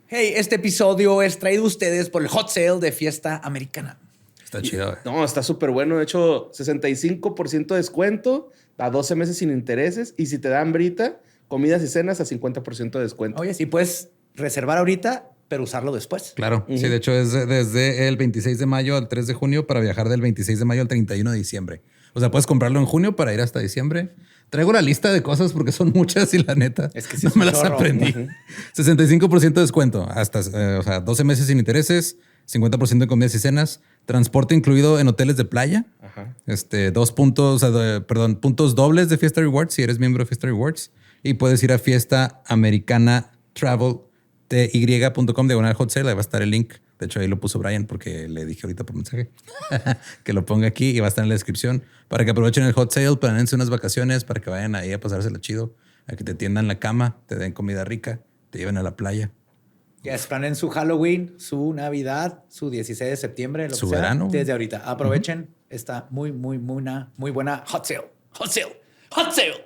Hey, este episodio es traído a ustedes por el hot sale de Fiesta Americana. Está chido. No, está súper bueno. De hecho, 65% de descuento a 12 meses sin intereses. Y si te dan hambrita, comidas y cenas a 50% de descuento. Oye, sí puedes reservar ahorita, pero usarlo después. Claro. Sí, de hecho es desde el 26 de mayo al 3 de junio para viajar del 26 de mayo al 31 de diciembre. O sea, puedes comprarlo en junio para ir hasta diciembre. Traigo la lista de cosas porque son muchas y la neta es que sí no es me un las chorro. aprendí. 65% de descuento hasta 12 meses sin intereses, 50% de comidas y cenas, transporte incluido en hoteles de playa. Ajá. 2 puntos, puntos dobles de Fiesta Rewards si eres miembro de Fiesta Rewards. Y puedes ir a fiestaamericanatravely.com/hot sale. Ahí va a estar el link. De hecho, ahí lo puso Brian porque le dije ahorita por mensaje que lo ponga aquí y va a estar en la descripción para que aprovechen el hot sale, planeense unas vacaciones para que vayan ahí a pasársela chido, a que te tiendan la cama, te den comida rica, te lleven a la playa. Ya están en su Halloween, su Navidad, su 16 de septiembre, lo Su que sea, verano. desde ahorita. Aprovechen esta muy buena hot sale. Hot sale. Hot sale.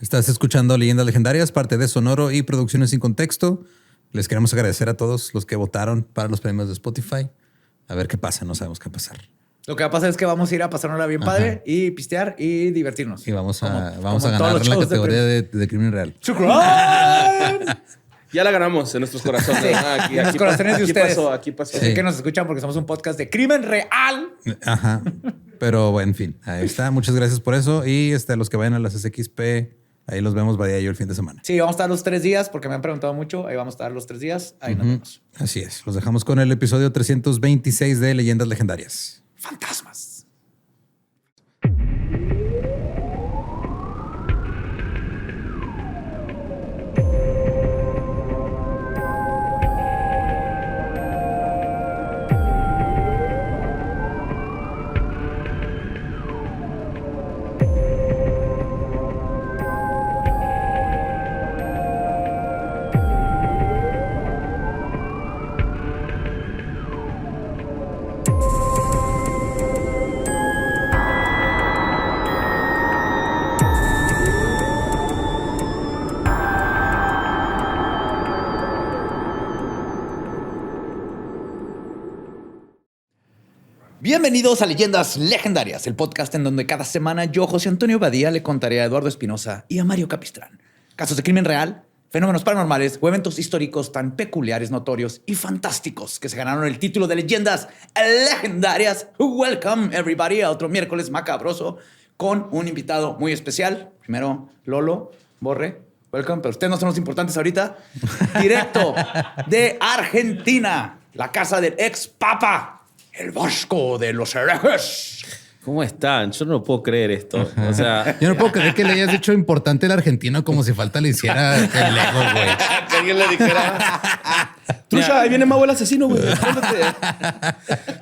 Estás escuchando Leyendas Legendarias, parte de Sonoro y Producciones Sin Contexto. Les queremos agradecer a todos los que votaron para los premios de Spotify. A ver qué pasa, no sabemos qué pasar. Lo que va a pasar es que vamos a ir a pasárnosla bien padre y pistear y divertirnos. Y vamos a como ganar todos los la shows de categoría de crimen real. ¡True crime! Ya la ganamos en nuestros corazones. Sí, Aquí, en los corazones de ustedes. Aquí pasó. Así que nos escuchan porque somos un podcast de crimen real. Ajá. Pero bueno, en fin, ahí está. Muchas gracias por eso. Y a los que vayan a las SXP, ahí los vemos Badía y yo el fin de semana. Sí, vamos a estar los 3 días porque me han preguntado mucho. Ahí vamos a estar los 3 días. Ahí nos vemos. Así es. Los dejamos con el episodio 326 de Leyendas Legendarias. Fantasmas. Bienvenidos a Leyendas Legendarias, el podcast en donde cada semana yo, José Antonio Badía, le contaré a Eduardo Espinosa y a Mario Capistrán casos de crimen real, fenómenos paranormales o eventos históricos tan peculiares, notorios y fantásticos que se ganaron el título de Leyendas Legendarias. Welcome everybody a otro miércoles macabroso con un invitado muy especial. Primero, Lolo, Borre. Welcome, pero ustedes no son los importantes ahorita. Directo de Argentina, la casa del ex papa, el Vasco de los herejes. ¿Cómo están? Yo no puedo creer esto. O sea, Yo no puedo creer que le hayas dicho importante el argentino como si falta le hiciera el ego, güey. Que alguien le dijera... Trucha, ahí viene Mau el asesino, güey. Escóndete.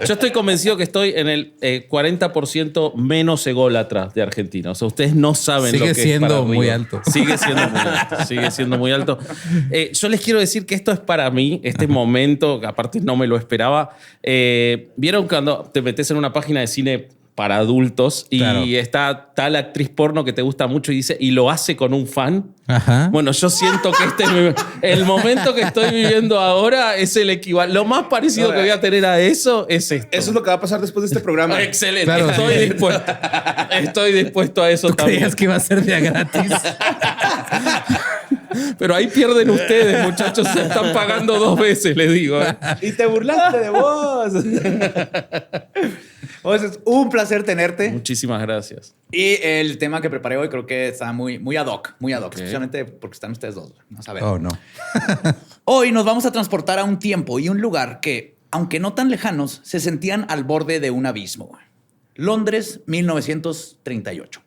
yo estoy convencido que estoy en el 40% menos ególatra de Argentina. O sea, ustedes no saben Sigue lo que siendo es para mí. muy alto. Sigue siendo muy alto. Sigue siendo muy alto. Yo les quiero decir que esto es para mí, este momento, que aparte no me lo esperaba. ¿Vieron cuando te metes en una página de cine para adultos y Claro. está tal actriz porno que te gusta mucho y dice, y lo hace con un fan? Ajá. Bueno, yo siento que el momento que estoy viviendo ahora es el equivalente. Lo más parecido que voy a tener a eso es esto. Eso es lo que va a pasar después de este programa. Excelente. Claro, estoy sí. dispuesto. Estoy dispuesto a eso ¿Tú también. creías que iba a ser día gratis? Pero ahí pierden ustedes, muchachos. Se están pagando 2 veces, les digo. Y te burlaste de vos. Pues es un placer tenerte. Muchísimas gracias. Y el tema que preparé hoy creo que está muy ad hoc, especialmente porque están ustedes dos. Vamos a ver. Oh, no. Hoy nos vamos a transportar a un tiempo y un lugar que, aunque no tan lejanos, se sentían al borde de un abismo. Londres, 1938.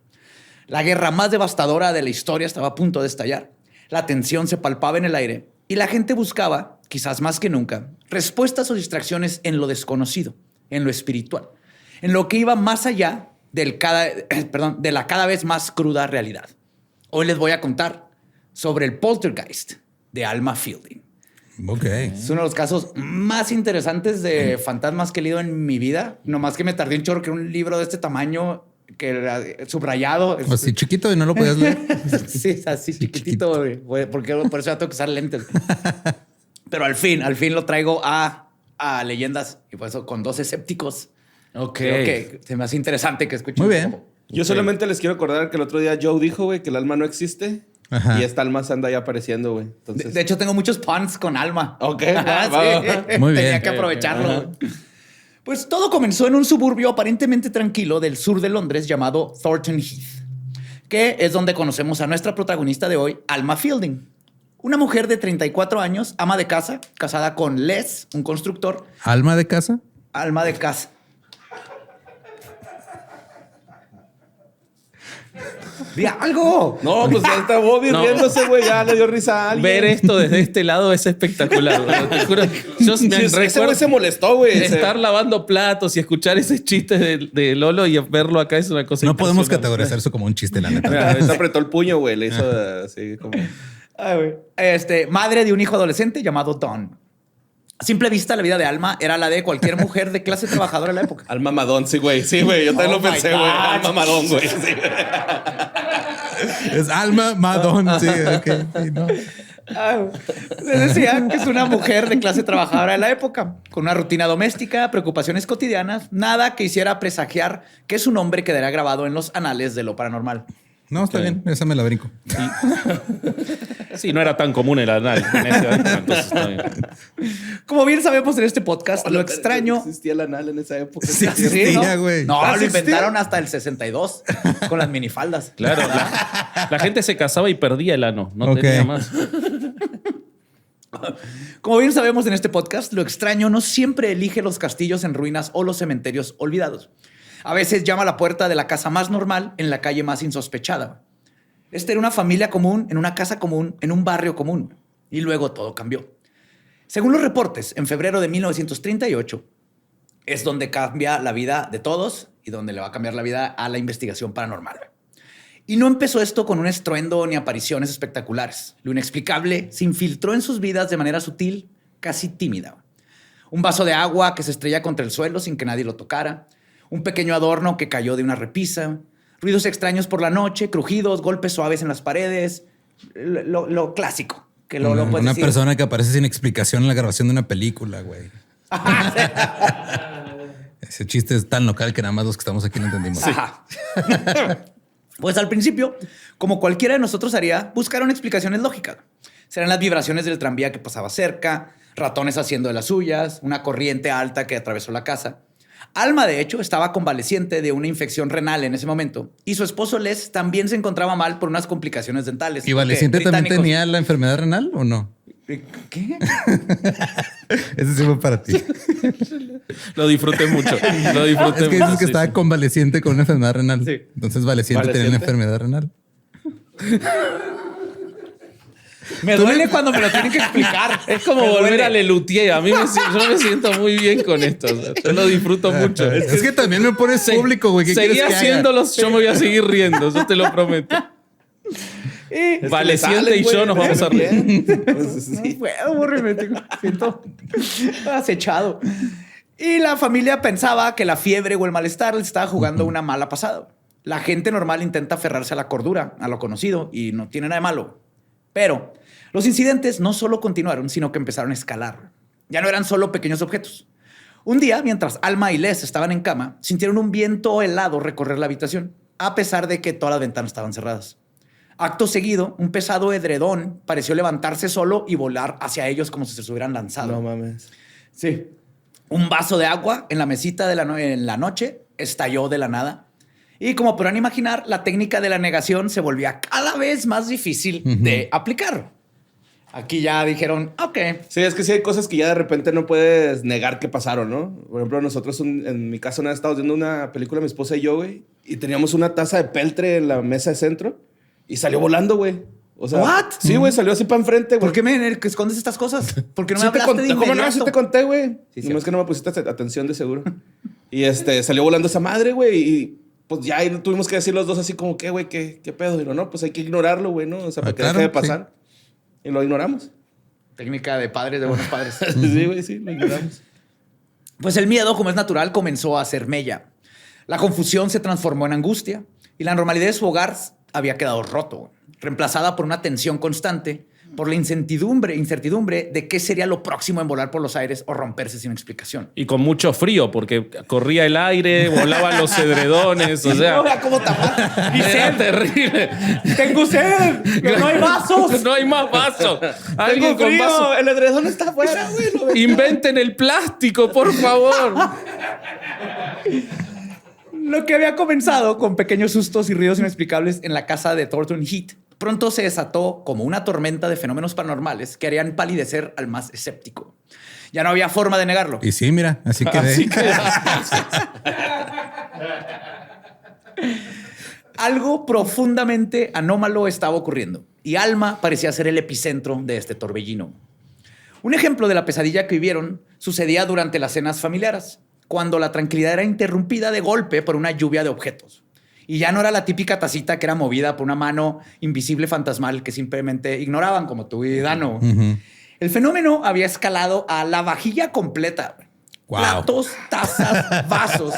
La guerra más devastadora de la historia estaba a punto de estallar. La tensión se palpaba en el aire y la gente buscaba, quizás más que nunca, respuestas o distracciones en lo desconocido, en lo espiritual. en lo que iba más allá de la cada vez más cruda realidad. Hoy les voy a contar sobre el poltergeist de Alma Fielding. Ok. Es uno de los casos más interesantes de fantasmas que he leído en mi vida. Nomás que me tardé un chorro, que era un libro de este tamaño, que era subrayado. Así chiquito y no lo podías leer. Sí, así chiquitito, güey, porque por eso ya tengo que usar lentes. Pero al fin lo traigo a leyendas, y por eso con 2 escépticos. Ok. Creo que se me hace interesante que escuchen. Muy bien. Yo solamente les quiero acordar que el otro día Joe dijo, güey, que el alma no existe. Ajá. Y esta alma se anda ahí apareciendo, güey. Entonces... De hecho, tengo muchos puns con Alma. Ok, Ajá, va. sí. Muy bien. Tenía que aprovecharlo. Pues todo comenzó en un suburbio aparentemente tranquilo del sur de Londres llamado Thornton Heath, que es donde conocemos a nuestra protagonista de hoy, Alma Fielding. Una mujer de 34 años, ama de casa, casada con Les, un constructor. ¿Alma de casa? Alma de casa. ¡Di algo! No, pues ya está Bobby No. riéndose, güey. Ya le dio risa a alguien. Ver esto desde este lado es espectacular. güey. Te juro. Yo Sí, me ese recuerdo güey se molestó, güey. estar lavando platos y escuchar ese chiste de Lolo y verlo acá es una cosa No podemos impresionante. categorizar eso como un chiste, la neta. Mira, ahorita apretó el puño, güey. Le hizo así como... Ay, güey. Madre de un hijo adolescente llamado Don. A simple vista, la vida de Alma era la de cualquier mujer de clase trabajadora en la época. Al mamadón, sí, güey. Sí, güey. Yo también Oh lo pensé, my güey. God. Al mamadón, güey. Sí. Es Alma Madón. Sí, ok. Sí, no. Se decía que es una mujer de clase trabajadora de la época, con una rutina doméstica, preocupaciones cotidianas, nada que hiciera presagiar que su nombre quedará grabado en los anales de lo paranormal. No, está bien. Esa me la brinco. Sí, no era tan común el anal en ese momento, entonces está bien. Como bien sabemos en este podcast, lo No extraño... existía el anal en esa época. Sí, Sí, existía, ¿no? güey. No, ¿Ah, lo sí existía? inventaron hasta el 62 con las minifaldas. Claro, la gente se casaba y perdía el ano, no Ok. tenía más. Como bien sabemos en este podcast, lo extraño no siempre elige los castillos en ruinas o los cementerios olvidados. A veces llama a la puerta de la casa más normal en la calle más insospechada. Esta era una familia común, en una casa común, en un barrio común. Y luego todo cambió. Según los reportes, en febrero de 1938 es donde cambia la vida de todos y donde le va a cambiar la vida a la investigación paranormal. Y no empezó esto con un estruendo ni apariciones espectaculares. Lo inexplicable se infiltró en sus vidas de manera sutil, casi tímida. Un vaso de agua que se estrella contra el suelo sin que nadie lo tocara. Un pequeño adorno que cayó de una repisa. Ruidos extraños por la noche, crujidos, golpes suaves en las paredes. Lo clásico. Que lo puedes Una decir. persona que aparece sin explicación en la grabación de una película, güey. Ese chiste es tan local que nada más los que estamos aquí no entendimos. Ajá. Pues al principio, como cualquiera de nosotros haría, buscaron explicaciones lógicas. Serán las vibraciones del tranvía que pasaba cerca, ratones haciendo de las suyas, una corriente alta que atravesó la casa. Alma, de hecho, estaba convaleciente de una infección renal en ese momento y su esposo Les también se encontraba mal por unas complicaciones dentales. ¿Y Valeciente también Británicos. tenía la enfermedad renal o no? ¿Qué? Ese sí fue para ti. Lo disfruté mucho. Lo disfruté Es que mucho. dices que sí, estaba sí. convaleciente con una enfermedad renal. Sí. Entonces Valeciente tenía una ¿Valeciente? enfermedad renal. Me duele cuando me lo tienen que explicar. Es como Me volver duele. a Lelutier. A mí yo me siento muy bien con esto. O sea, yo lo disfruto mucho. Es que también me pones Se- público, güey. ¿Qué Seguí quieres que haga? haciéndolos, yo me voy a seguir riendo. Yo te lo prometo. Es que Valeciente le salen, y yo güey, nos vamos a reír. bien. Entonces, No sí. puedo, burro, me siento acechado. Y la familia pensaba que la fiebre o el malestar les estaba jugando una mala pasada. La gente normal intenta aferrarse a la cordura, a lo conocido, y no tiene nada de malo. Pero los incidentes no solo continuaron, sino que empezaron a escalar. Ya no eran solo pequeños objetos. Un día, mientras Alma y Les estaban en cama, sintieron un viento helado recorrer la habitación, a pesar de que todas las ventanas estaban cerradas. Acto seguido, un pesado edredón pareció levantarse solo y volar hacia ellos como si se hubieran lanzado. No mames. Sí. Un vaso de agua en la mesita de en la noche estalló de la nada. Y como podrán imaginar, la técnica de la negación se volvía cada vez más difícil de aplicar. Aquí ya dijeron, ok. Sí, es que sí hay cosas que ya de repente no puedes negar que pasaron, ¿no? Por ejemplo, nosotros en mi casa una vez estábamos viendo una película, mi esposa y yo, güey, y teníamos una taza de peltre en la mesa de centro y salió volando, güey. O sea, ¿What? Sí, güey, salió así para enfrente, güey. ¿Por qué me escondes estas cosas? ¿Por qué no me Sí te hablaste de conté, ¿cómo no? Sí inmediato? te conté, güey. Sí, Nomás que no me pusiste atención de seguro. Y salió volando esa madre, güey. Y pues ya ahí tuvimos que decir los dos así como, ¿qué, güey? ¿Qué pedo? Y no, pues hay que ignorarlo, güey, ¿no? O sea, para que claro, deje de pasar. Sí. Y lo ignoramos. Técnica de padres, de buenos padres. Sí, güey, sí, lo ignoramos. Pues el miedo, como es natural, comenzó a hacer mella. La confusión se transformó en angustia y la normalidad de su hogar había quedado roto, reemplazada por una tensión constante, por la incertidumbre de qué sería lo próximo en volar por los aires o romperse sin explicación. Y con mucho frío, porque corría el aire, volaban los edredones, o sea... Mira cómo tapar. Era terrible. ¡Tengo sed! ¡No hay vasos! No hay más vasos. Alguien Tengo con frío, vaso. el edredón está afuera, güey. Inventen el plástico, por favor. Lo que había comenzado con pequeños sustos y ruidos inexplicables en la casa de Thornton Heath pronto se desató como una tormenta de fenómenos paranormales que harían palidecer al más escéptico. Ya no había forma de negarlo. Y sí, mira, así quedé. Así que... Algo profundamente anómalo estaba ocurriendo y Alma parecía ser el epicentro de este torbellino. Un ejemplo de la pesadilla que vivieron sucedía durante las cenas familiares, cuando la tranquilidad era interrumpida de golpe por una lluvia de objetos. Y ya no era la típica tacita que era movida por una mano invisible fantasmal que simplemente ignoraban, como tú y Dano. El fenómeno había escalado a la vajilla completa. Wow. Platos, tazas, vasos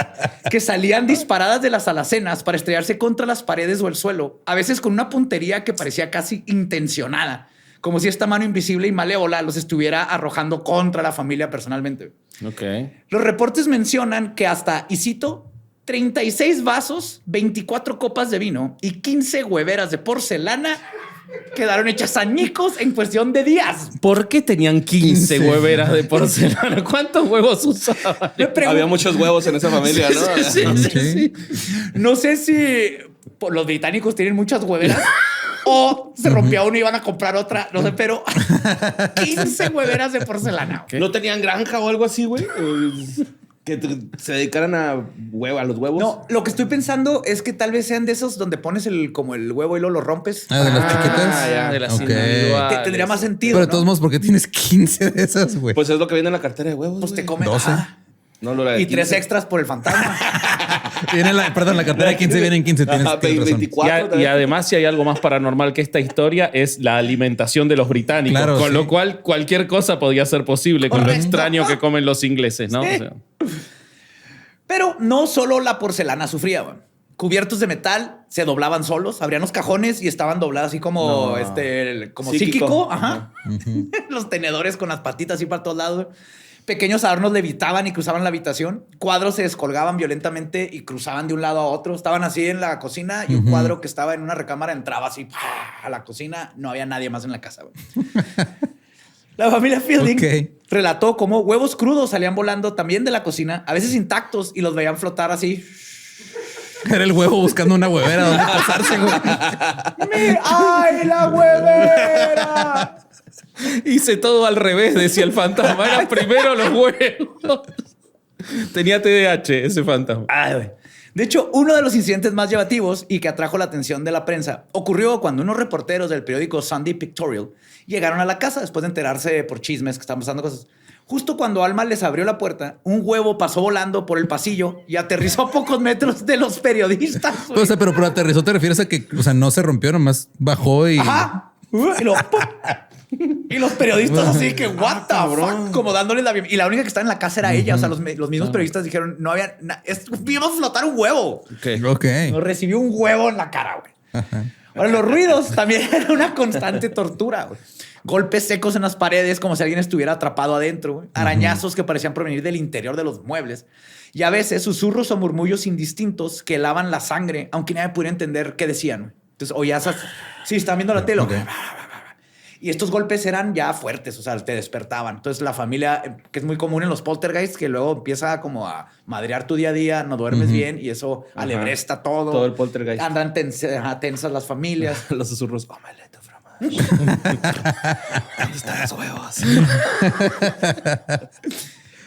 que salían disparadas de las alacenas para estrellarse contra las paredes o el suelo, a veces con una puntería que parecía casi intencionada, como si esta mano invisible y malévola los estuviera arrojando contra la familia personalmente. Ok. Los reportes mencionan que hasta, y cito, 36 vasos, 24 copas de vino y 15 hueveras de porcelana quedaron hechas añicos en cuestión de días. ¿Por qué tenían 15 hueveras de porcelana? ¿Cuántos huevos usaban? Había muchos huevos en esa familia, ¿no? Sí. No sé si los británicos tienen muchas hueveras o se rompió uno y iban a comprar otra, no sé, pero 15 hueveras de porcelana. ¿No tenían granja o algo así, güey? Que se dedicaran a los huevos. No, lo que estoy pensando es que tal vez sean de esos donde pones como el huevo y luego lo rompes. Ah, de las chiquitas. ya. De las Ok. individuales. Tendría más sentido. Pero de ¿no? todos modos, ¿por qué tienes 15 de esas, güey? Pues es lo que viene en la cartera de huevos. Pues te güey. comen 12. ajá. No, lo de Y 3 15. extras por el fantasma. La cartera de 15 vienen 15. Tienes Ajá, razón. 24. Y además, si hay algo más paranormal que esta historia, es la alimentación de los británicos. Claro, con sí. lo cual, cualquier cosa podía ser posible con lo Correcto. extraño que comen los ingleses, ¿no? Sí. O sea, Pero no solo la porcelana sufría. Güey. Cubiertos de metal se doblaban solos, abrían los cajones y estaban doblados así como, como psíquico. Ajá. Los tenedores con las patitas así para todos lados. Güey. Pequeños adornos levitaban y cruzaban la habitación. Cuadros se descolgaban violentamente y cruzaban de un lado a otro. Estaban así en la cocina y un cuadro que estaba en una recámara entraba así a la cocina. No había nadie más en la casa. Güey. La familia Fielding relató cómo huevos crudos salían volando también de la cocina, a veces intactos, y los veían flotar así. Era el huevo buscando una huevera donde posarse, güey. ¡Ay, la huevera! hice todo al revés, decía el fantasma. Era primero los huevos. Tenía TDAH ese fantasma. Ay, güey. De hecho, uno de los incidentes más llamativos y que atrajo la atención de la prensa ocurrió cuando unos reporteros del periódico Sunday Pictorial llegaron a la casa después de enterarse por chismes que estaban pasando cosas. Justo cuando Alma les abrió la puerta, un huevo pasó volando por el pasillo y aterrizó a pocos metros de los periodistas. O sea, pero aterrizó, ¿te refieres a que, o sea, no se rompió, nomás bajó y... Ajá. Y, y los periodistas así que, what the fuck, como dándoles la bienvenida. Y la única que estaba en la casa era ella. O sea, los mismos periodistas dijeron, no había... Vimos flotar un huevo. Ok. Nos recibió un huevo en la cara, güey. Ahora, los ruidos también eran una constante tortura, güey. Golpes secos en las paredes como si alguien estuviera atrapado adentro, güey. Arañazos que parecían provenir del interior de los muebles. Y a veces susurros o murmullos indistintos que helaban la sangre, aunque nadie pudiera entender qué decían, güey. Entonces, oías... Sí, estaban viendo la tele. Ok. Y estos golpes eran ya fuertes, o sea, te despertaban. Entonces la familia, que es muy común en los poltergeists, que luego empieza como a madrear tu día a día, no duermes bien y eso alebresta todo. Todo el poltergeist. Andan tensas las familias. Los susurros. Omelette fromage. ¿Dónde están los huevos?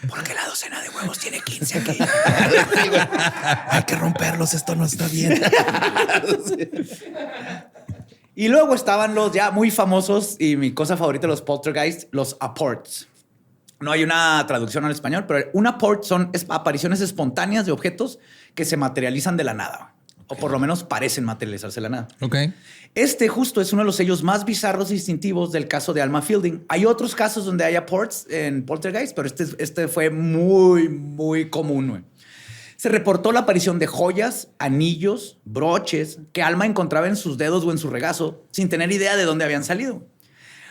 Porque la docena de huevos tiene 15 aquí. Hay que romperlos, esto no está bien. Y luego estaban los ya muy famosos y mi cosa favorita de los poltergeists, los apports. No hay una traducción al español, pero un apport son apariciones espontáneas de objetos que se materializan de la nada. O por lo menos parecen materializarse de la nada. Ok. Este justo es uno de los sellos más bizarros y distintivos del caso de Alma Fielding. Hay otros casos donde hay apports en Poltergeist, pero este fue muy, muy común, güey. Se reportó la aparición de joyas, anillos, broches que Alma encontraba en sus dedos o en su regazo sin tener idea de dónde habían salido.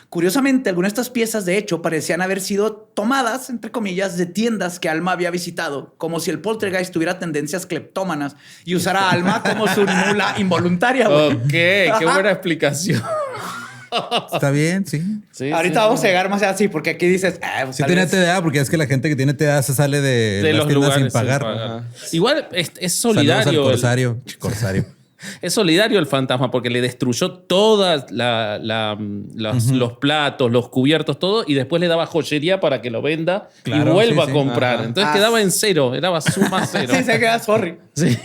Curiosamente, algunas de estas piezas, de hecho, parecían haber sido tomadas, entre comillas, de tiendas que Alma había visitado, como si el poltergeist tuviera tendencias cleptómanas y usara a Alma como su mula involuntaria. Güey. Ok, qué buena explicación. Está bien, sí. Sí, Ahorita sí. vamos a llegar más así, porque aquí dices... pues, Sí tal tiene vez- TDA, porque es que la gente que tiene TDA se sale de las los tiendas lugares sin pagar. Ajá. Igual es Saludos solidario. al Corsario. Corsario. Es solidario el fantasma porque le destruyó todas los platos, los cubiertos, todo, y después le daba joyería para que lo venda Claro, y vuelva sí, a sí. comprar. Ajá. Entonces quedaba en cero, era suma cero. Sí, se queda sorry. Sí.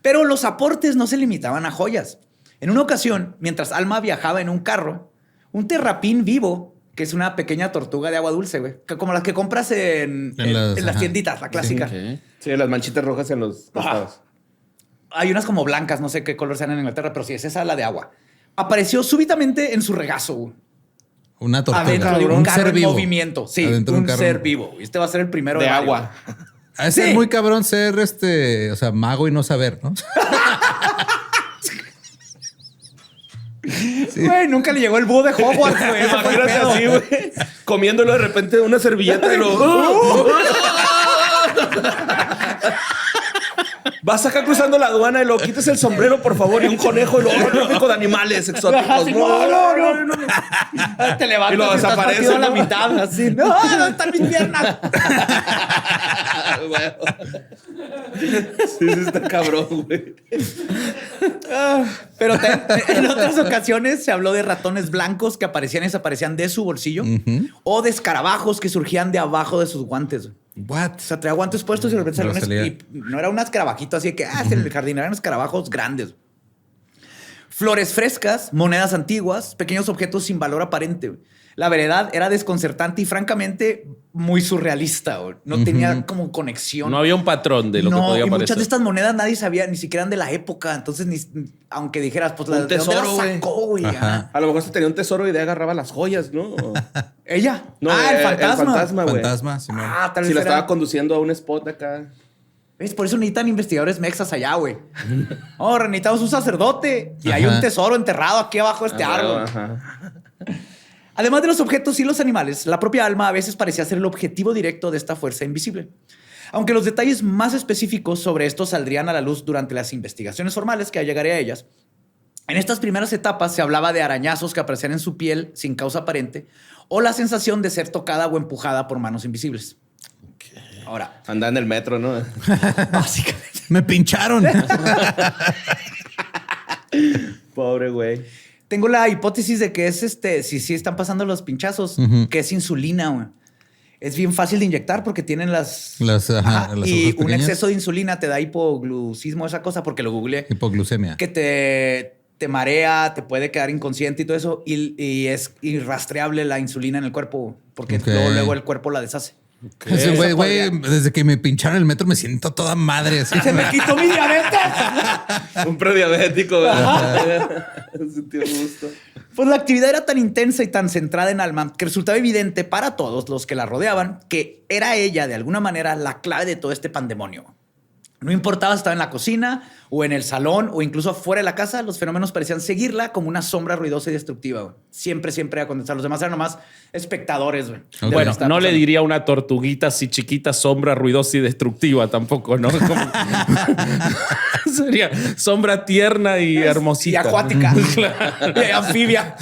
Pero los aportes no se limitaban a joyas. En una ocasión, mientras Alma viajaba en un carro, un terrapín vivo, que es una pequeña tortuga de agua dulce, güey, como las que compras en las ajá. tienditas, la clásica. Ok. Sí, las manchitas rojas en los costados. Hay unas como blancas, no sé qué color sean en Inglaterra, pero sí, es esa la de agua. Apareció súbitamente en su regazo, güey, Una tortuga. adentro de un Un carro ser en vivo. movimiento. Sí, Adentro de un carro. ser vivo. Este va a ser el primero De varios. agua. Ha de ser Sí. muy cabrón ser o sea, mago y no saber, ¿no? Güey, nunca le llegó el búho de Hogwarts, güey. Ese fue el Imagínate pedo. así, güey. Comiéndolo de repente de una servilleta y lo... Vas acá cruzando la aduana y lo quites el sombrero, por favor, y un conejo y luego tráfico de animales exóticos. Así, no. Te levantas Y lo y estás desaparece, partido a la ¿no? mitad, así. No, ¿dónde están mis piernas? Sí, está cabrón, güey. Pero en otras ocasiones se habló de ratones blancos que aparecían y desaparecían de su bolsillo o de escarabajos que surgían de abajo de sus guantes. What? O sea, traía guantes puestos y de repente salía No salía. y no era un escarabajito así que, es el jardín, eran escarabajos grandes. Flores frescas, monedas antiguas, pequeños objetos sin valor aparente. La verdad era desconcertante y francamente muy surrealista. Güey. No tenía como conexión. No había un patrón de lo que podía y aparecer. muchas de estas monedas nadie sabía, ni siquiera eran de la época. Entonces, aunque dijeras, pues Un ¿de dónde la tesoro, güey. sacó, güey? Ajá. Ah. A lo mejor se tenía un tesoro y de ahí agarraba las joyas, ¿no? Ella. No, el fantasma. El fantasma, güey. Fantasma, Simón. Tal vez Si la era- estaba conduciendo a un spot acá. ¿Ves? Por eso necesitan investigadores mexas allá, güey. Oh, necesitamos un sacerdote. Y hay Ajá. un tesoro enterrado aquí abajo de este árbol. Ajá. Además de los objetos y los animales, la propia Alma a veces parecía ser el objetivo directo de esta fuerza invisible. Aunque los detalles más específicos sobre esto saldrían a la luz durante las investigaciones formales, que ya llegaré a ellas, en estas primeras etapas se hablaba de arañazos que aparecían en su piel sin causa aparente o la sensación de ser tocada o empujada por manos invisibles. Ahora, Anda en el metro, ¿no? básicamente... Me pincharon. Pobre güey. Tengo la hipótesis de que es si están pasando los pinchazos, que es insulina, güey. Es bien fácil de inyectar porque tienen las Ajá, las y hojas un pequeñas. exceso de insulina te da hipoglucismo, esa cosa, porque lo googleé. Hipoglucemia. Que te marea, te puede quedar inconsciente y todo eso. Y es irrastreable la insulina en el cuerpo porque Ok. luego el cuerpo la deshace. Ese güey, Eso güey, desde que me pincharon el metro me siento toda madre. Así. ¡Se me quitó mi diabetes! Un prediabético, güey. Sentí gusto. Pues la actividad era tan intensa y tan centrada en Alma que resultaba evidente para todos los que la rodeaban que era ella, de alguna manera, la clave de todo este pandemonio. No importaba si estaba en la cocina o en el salón o incluso afuera de la casa, los fenómenos parecían seguirla como una sombra ruidosa y destructiva. Güey. Siempre a contestar. Los demás eran nomás espectadores. Güey, de lo que Bueno, estaba no le pasando. diría una tortuguita así chiquita, sombra ruidosa y destructiva tampoco, ¿no? Como- Sería sombra tierna y Y hermosita. acuática. Y anfibia.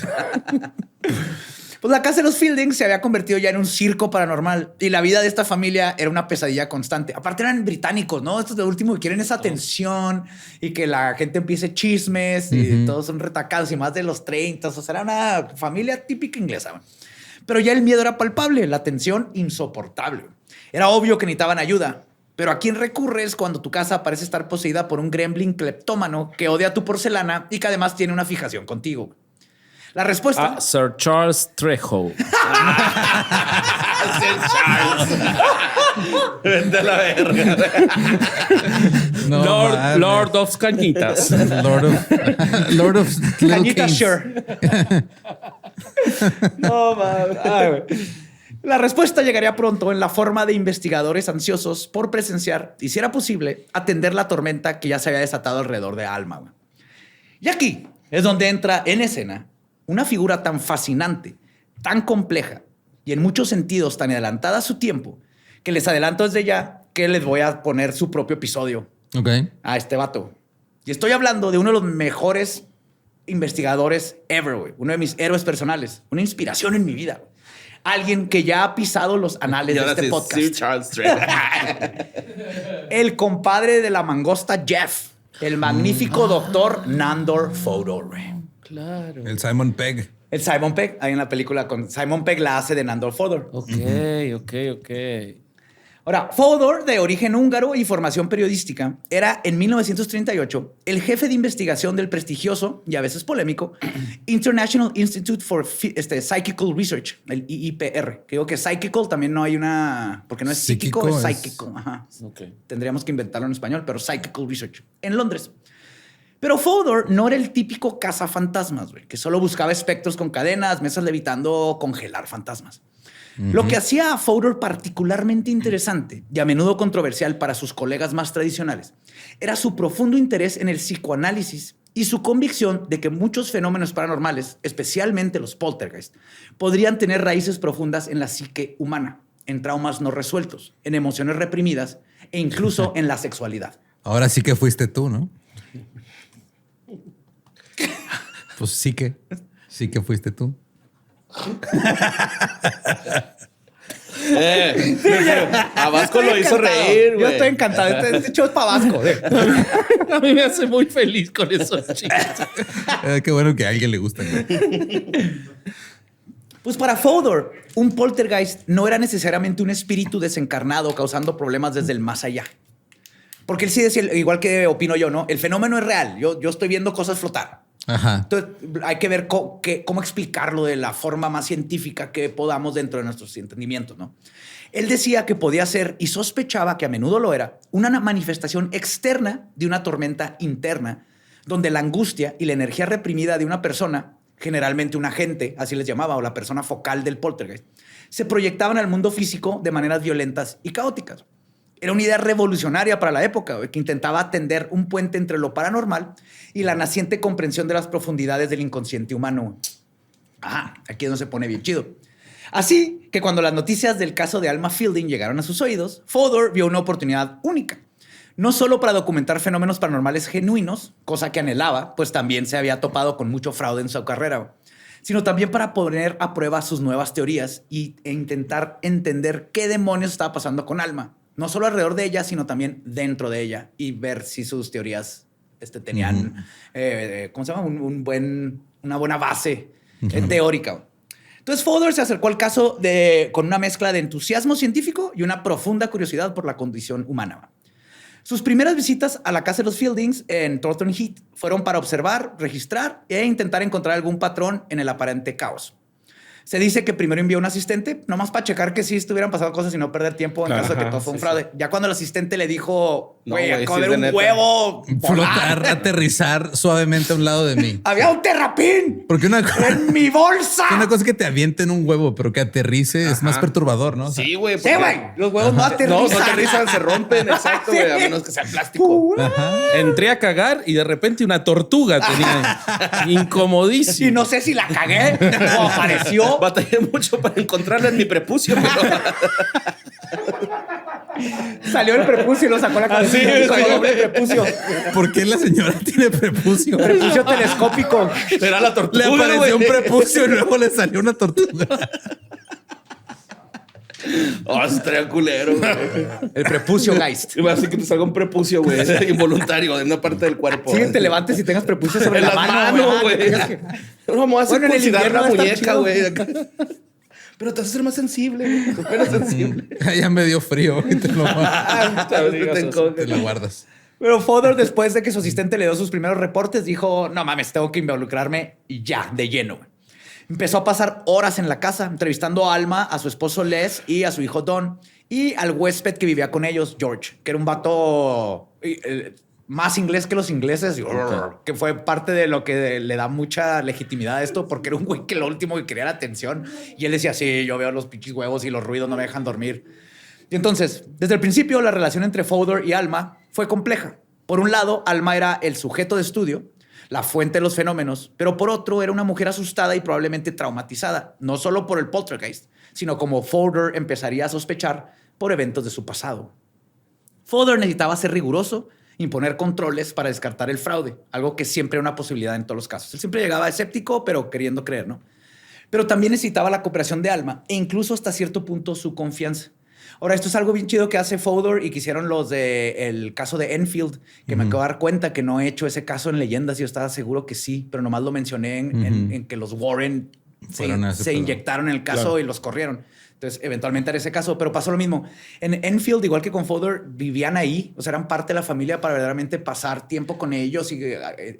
Pues la casa de los Fielding se había convertido ya en un circo paranormal y la vida de esta familia era una pesadilla constante. Aparte eran británicos, ¿no? Estos de último que quieren esa atención y que la gente empiece chismes y todos son retacados y más de los 30. O sea, era una familia típica inglesa. Güey. Pero ya el miedo era palpable, la tensión insoportable. Era obvio que necesitaban ayuda. Pero ¿a quién recurres cuando tu casa parece estar poseída por un gremlin cleptómano que odia tu porcelana y que además tiene una fijación contigo? La respuesta... Sir Charles Trejo. Vete a la verga. No, mames. Lord of Cañitas. Lord of Little Cañita Kings. Sure. No, mames. Ay, güey. La respuesta llegaría pronto en la forma de investigadores ansiosos por presenciar, y si era posible, atender la tormenta que ya se había desatado alrededor de Alma, güey. Y aquí es donde entra en escena una figura tan fascinante, tan compleja y en muchos sentidos tan adelantada a su tiempo, que les adelanto desde ya que les voy a poner su propio episodio Ok. a este vato. Y estoy hablando de uno de los mejores investigadores ever, güey. Uno de mis héroes personales. Una inspiración en mi vida. Alguien que ya ha pisado los anales Y de ahora este sí, podcast. Sir Charles Trent. El compadre de la mangosta Jeff. El magnífico doctor Nandor Fodor. Claro. El Simon Pegg. El Simon Pegg. Ahí en la película con Simon Pegg la hace de Nandor Fodor. Ok. Ahora, Fodor, de origen húngaro y formación periodística, era en 1938 el jefe de investigación del prestigioso y a veces polémico International Institute for Psychical Research, el IIPR. Que digo que psychical también no hay una... Porque no es psíquico, es psychical. Ajá. Ok. Tendríamos que inventarlo en español, pero Psychical Research, en Londres. Pero Fodor no era el típico cazafantasmas, güey, que solo buscaba espectros con cadenas, mesas levitando, congelar fantasmas. Lo que hacía a Fodor particularmente interesante y a menudo controversial para sus colegas más tradicionales era su profundo interés en el psicoanálisis y su convicción de que muchos fenómenos paranormales, especialmente los poltergeist, podrían tener raíces profundas en la psique humana, en traumas no resueltos, en emociones reprimidas e incluso en la sexualidad. Ahora sí que fuiste tú, ¿no? Pues sí que fuiste tú. A Vasco lo hizo reír, güey. Yo estoy encantado. Este show es para Vasco. A mí me hace muy feliz con esos chicos. Qué bueno que a alguien le gusta. Pues para Fodor, un poltergeist no era necesariamente un espíritu desencarnado causando problemas desde el más allá. Porque él sí decía, igual que opino yo, ¿no? El fenómeno es real. Yo estoy viendo cosas flotar. Ajá. Entonces, hay que ver cómo explicarlo de la forma más científica que podamos dentro de nuestros entendimientos, ¿no? Él decía que podía ser, y sospechaba que a menudo lo era, una manifestación externa de una tormenta interna, donde la angustia y la energía reprimida de una persona, generalmente un agente, así les llamaba, o la persona focal del poltergeist, se proyectaban al mundo físico de maneras violentas y caóticas. Era una idea revolucionaria para la época, que intentaba tender un puente entre lo paranormal y la naciente comprensión de las profundidades del inconsciente humano. Ajá, aquí es donde se pone bien chido. Así que cuando las noticias del caso de Alma Fielding llegaron a sus oídos, Fodor vio una oportunidad única. No solo para documentar fenómenos paranormales genuinos, cosa que anhelaba, pues también se había topado con mucho fraude en su carrera, sino también para poner a prueba sus nuevas teorías e intentar entender qué demonios estaba pasando con Alma. No solo alrededor de ella, sino también dentro de ella y ver si sus teorías tenían, ¿cómo se llama? Una buena base teórica. Entonces Fodor se acercó al caso con una mezcla de entusiasmo científico y una profunda curiosidad por la condición humana. Sus primeras visitas a la casa de los Fieldings en Thornton Heath fueron para observar, registrar e intentar encontrar algún patrón en el aparente caos. Se dice que primero envió un asistente, nomás para checar que sí estuvieran pasando cosas y no perder tiempo en caso de que todo fue un fraude. Sí. Ya cuando el asistente le dijo, güey, acabo de ver un huevo flotar, aterrizar suavemente a un lado de mí. Había un terrapín. Porque en mi bolsa. Una cosa es que te avienten un huevo, pero que aterrice es más perturbador, ¿no? O sea, sí, güey. Sí, güey. Los huevos no aterrizan. No aterrizan, se rompen, exacto, güey. A menos que sea plástico. Entré a cagar y de repente una tortuga tenía incomodísimo. Y no sé si la cagué o apareció. Batallé mucho para encontrarla en mi prepucio, pero... Salió el prepucio y lo sacó la cabeza. Sí, doble prepucio. ¿Por qué la señora tiene prepucio? Prepucio telescópico. Era la tortuga. Le apareció güey. un prepucio y luego le salió una tortuga. Oh, eso estaría culero, güey. El prepucio geist. Así que te salga un prepucio, güey, involuntario de una parte del cuerpo. Sí, te levantes y tengas prepucio sobre en la las mano, manos, güey. No vamos a hacer Bueno, en el circuncidar la invierno va a estar muñeca, güey. Pero te vas a ser más sensible, güey. Menos sensible. Ya me dio frío y te lo Te lo guardas. Pero Fodor, después de que su asistente le dio sus primeros reportes, dijo, no mames, tengo que involucrarme y ya, de lleno. Empezó a pasar horas en la casa, entrevistando a Alma, a su esposo Les y a su hijo Don, y al huésped que vivía con ellos, George, que era un vato más inglés que los ingleses, que fue parte de lo que le da mucha legitimidad a esto, porque era un güey que lo último que quería era atención. Y él decía, sí, yo veo los pinches huevos y los ruidos no me dejan dormir. Y entonces, desde el principio, la relación entre Fodor y Alma fue compleja. Por un lado, Alma era el sujeto de estudio, la fuente de los fenómenos, pero por otro, era una mujer asustada y probablemente traumatizada, no solo por el poltergeist, sino como Fodor empezaría a sospechar por eventos de su pasado. Fodor necesitaba ser riguroso, imponer controles para descartar el fraude, algo que siempre era una posibilidad en todos los casos. Él siempre llegaba escéptico, pero queriendo creer, ¿no? Pero también necesitaba la cooperación de Alma e incluso hasta cierto punto su confianza. Ahora, esto es algo bien chido que hace Fodor y que hicieron los del caso de Enfield, que me acabo de dar cuenta que no he hecho ese caso en leyendas. Yo estaba seguro que sí, pero nomás lo mencioné en que los Warren se inyectaron en el caso y los corrieron. Entonces, eventualmente era ese caso, pero pasó lo mismo. En Enfield, igual que con Fodor, vivían ahí, o sea, eran parte de la familia para verdaderamente pasar tiempo con ellos y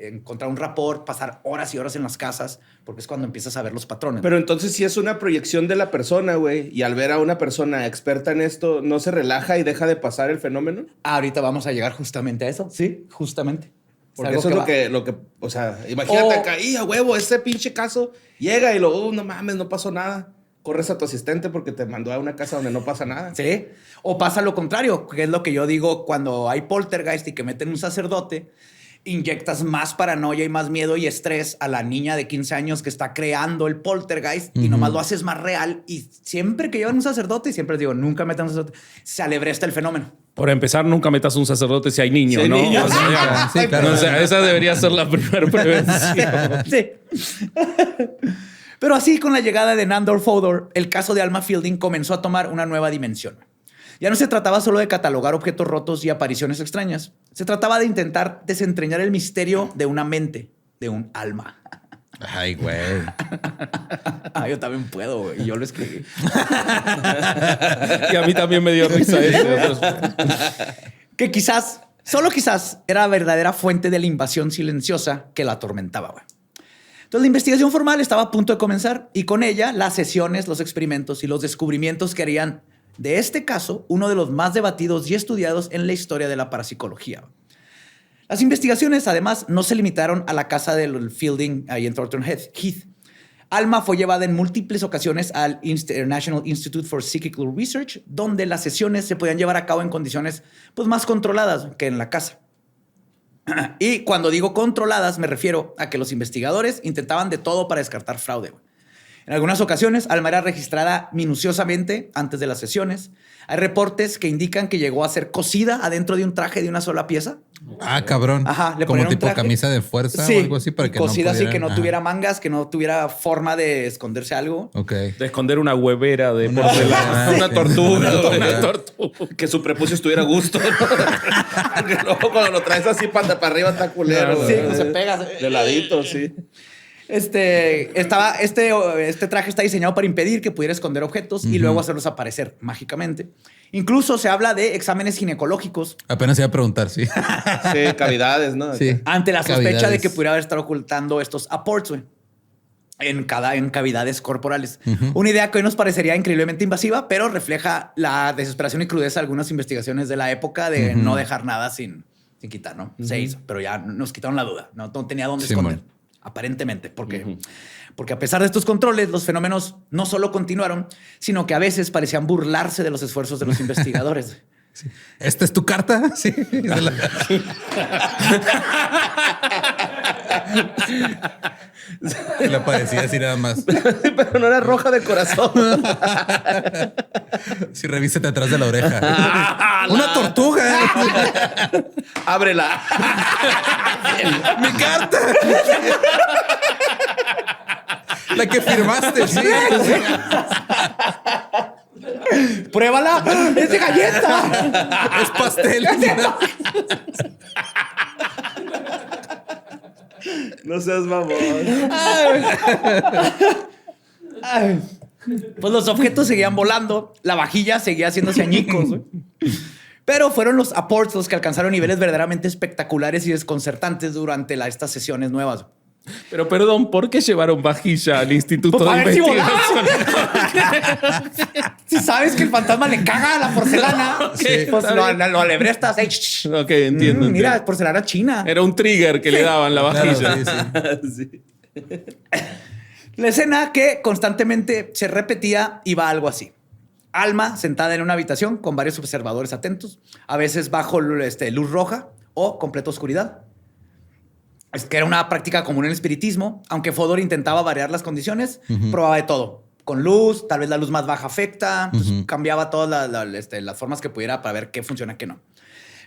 encontrar un rapport, pasar horas y horas en las casas, porque es cuando empiezas a ver los patrones. Pero entonces si es una proyección de la persona, güey, y al ver a una persona experta en esto, ¿no se relaja y deja de pasar el fenómeno? Ahorita vamos a llegar justamente a eso. Sí, justamente. Porque eso es lo que, o sea, imagínate acá, a huevo, ese pinche caso llega y luego, no mames, no pasó nada. Corres a tu asistente porque te mandó a una casa donde no pasa nada. Sí. O pasa lo contrario, que es lo que yo digo cuando hay poltergeist y que meten un sacerdote, inyectas más paranoia y más miedo y estrés a la niña de 15 años que está creando el poltergeist y nomás lo haces más real. Y siempre que llevan un sacerdote, y siempre les digo, nunca metan un sacerdote, se alebresta el fenómeno. Por empezar, nunca metas un sacerdote si hay niños, Si hay ¿no? niños. O sea, Sí, claro. O sea, esa debería ser la primera prevención. Sí. Pero así, con la llegada de Nandor Fodor, el caso de Alma Fielding comenzó a tomar una nueva dimensión. Ya no se trataba solo de catalogar objetos rotos y apariciones extrañas. Se trataba de intentar desentrañar el misterio de una mente, de un alma. Ay, güey. Yo también puedo, güey. Y yo lo escribí. Y a mí también me dio risa eso. Que quizás, solo quizás, era la verdadera fuente de la invasión silenciosa que la atormentaba, güey. Entonces, la investigación formal estaba a punto de comenzar y con ella las sesiones, los experimentos y los descubrimientos que harían de este caso uno de los más debatidos y estudiados en la historia de la parapsicología. Las investigaciones, además, no se limitaron a la casa del Fielding ahí en Thornton Heath. Alma fue llevada en múltiples ocasiones al International Institute for Psychical Research, donde las sesiones se podían llevar a cabo en condiciones pues, más controladas que en la casa. Y cuando digo controladas, me refiero a que los investigadores intentaban de todo para descartar fraude. En algunas ocasiones, Alma era registrada minuciosamente antes de las sesiones. Hay reportes que indican que llegó a ser cosida adentro de un traje de una sola pieza. Ah, cabrón. Ajá, le como ponían un tipo traje. camisa de fuerza Sí, o algo así para que cosida no así que no Ajá. tuviera mangas, que no tuviera forma de esconderse algo. Ok. De esconder una huevera de Una porcelana. huevera, Una sí. tortuga. Una Una tortuga. Que su prepucio estuviera a gusto, ¿no? Porque luego cuando lo traes así para arriba está culero. Sí, güey. no se pega. De ladito, sí. Este traje está diseñado para impedir que pudiera esconder objetos y luego hacerlos aparecer mágicamente. Incluso se habla de exámenes ginecológicos Apenas iba a preguntar, sí. Sí, cavidades, ¿no? Sí. ante la sospecha Cavidades. de que pudiera estar ocultando estos apports, güey, en cavidades corporales. Una idea que hoy nos parecería increíblemente invasiva, pero refleja la desesperación y crudeza de algunas investigaciones de la época de no dejar nada sin quitar, ¿no? Se hizo, pero ya nos quitaron la duda. No tenía dónde Sí, esconder. man. Aparentemente, porque a pesar de estos controles, los fenómenos no solo continuaron, sino que a veces parecían burlarse de los esfuerzos de los investigadores. ¿Esta es tu carta? Sí. Le parecía así nada más. Pero no era roja de corazón. Sí, revísate atrás de la oreja. Una tortuga. Ábrela. ¡Mi carta! La que firmaste, sí. ¡Pruébala! ¡Es de galleta! Es pastel. No seas mamón. Ay. Pues los objetos seguían volando, la vajilla seguía haciéndose añicos, güey. Pero fueron los apports los que alcanzaron niveles verdaderamente espectaculares y desconcertantes durante estas sesiones nuevas. Pero perdón, ¿por qué llevaron vajilla al Instituto Pues de a ver si Investigación? Si sabes que el fantasma le caga a la porcelana, Ok, pues está lo bien. alebrestas. Ok, entiendo. Mira, entiendo. porcelana china. Era un trigger que le daban la Claro, vajilla. sí. Sí. La escena que constantemente se repetía iba algo así. Alma sentada en una habitación con varios observadores atentos, a veces bajo luz roja o completa oscuridad. Es que era una práctica común en el espiritismo, aunque Fodor intentaba variar las condiciones, probaba de todo. Con luz, tal vez la luz más baja afecta, entonces cambiaba todas las formas que pudiera para ver qué funciona, qué no.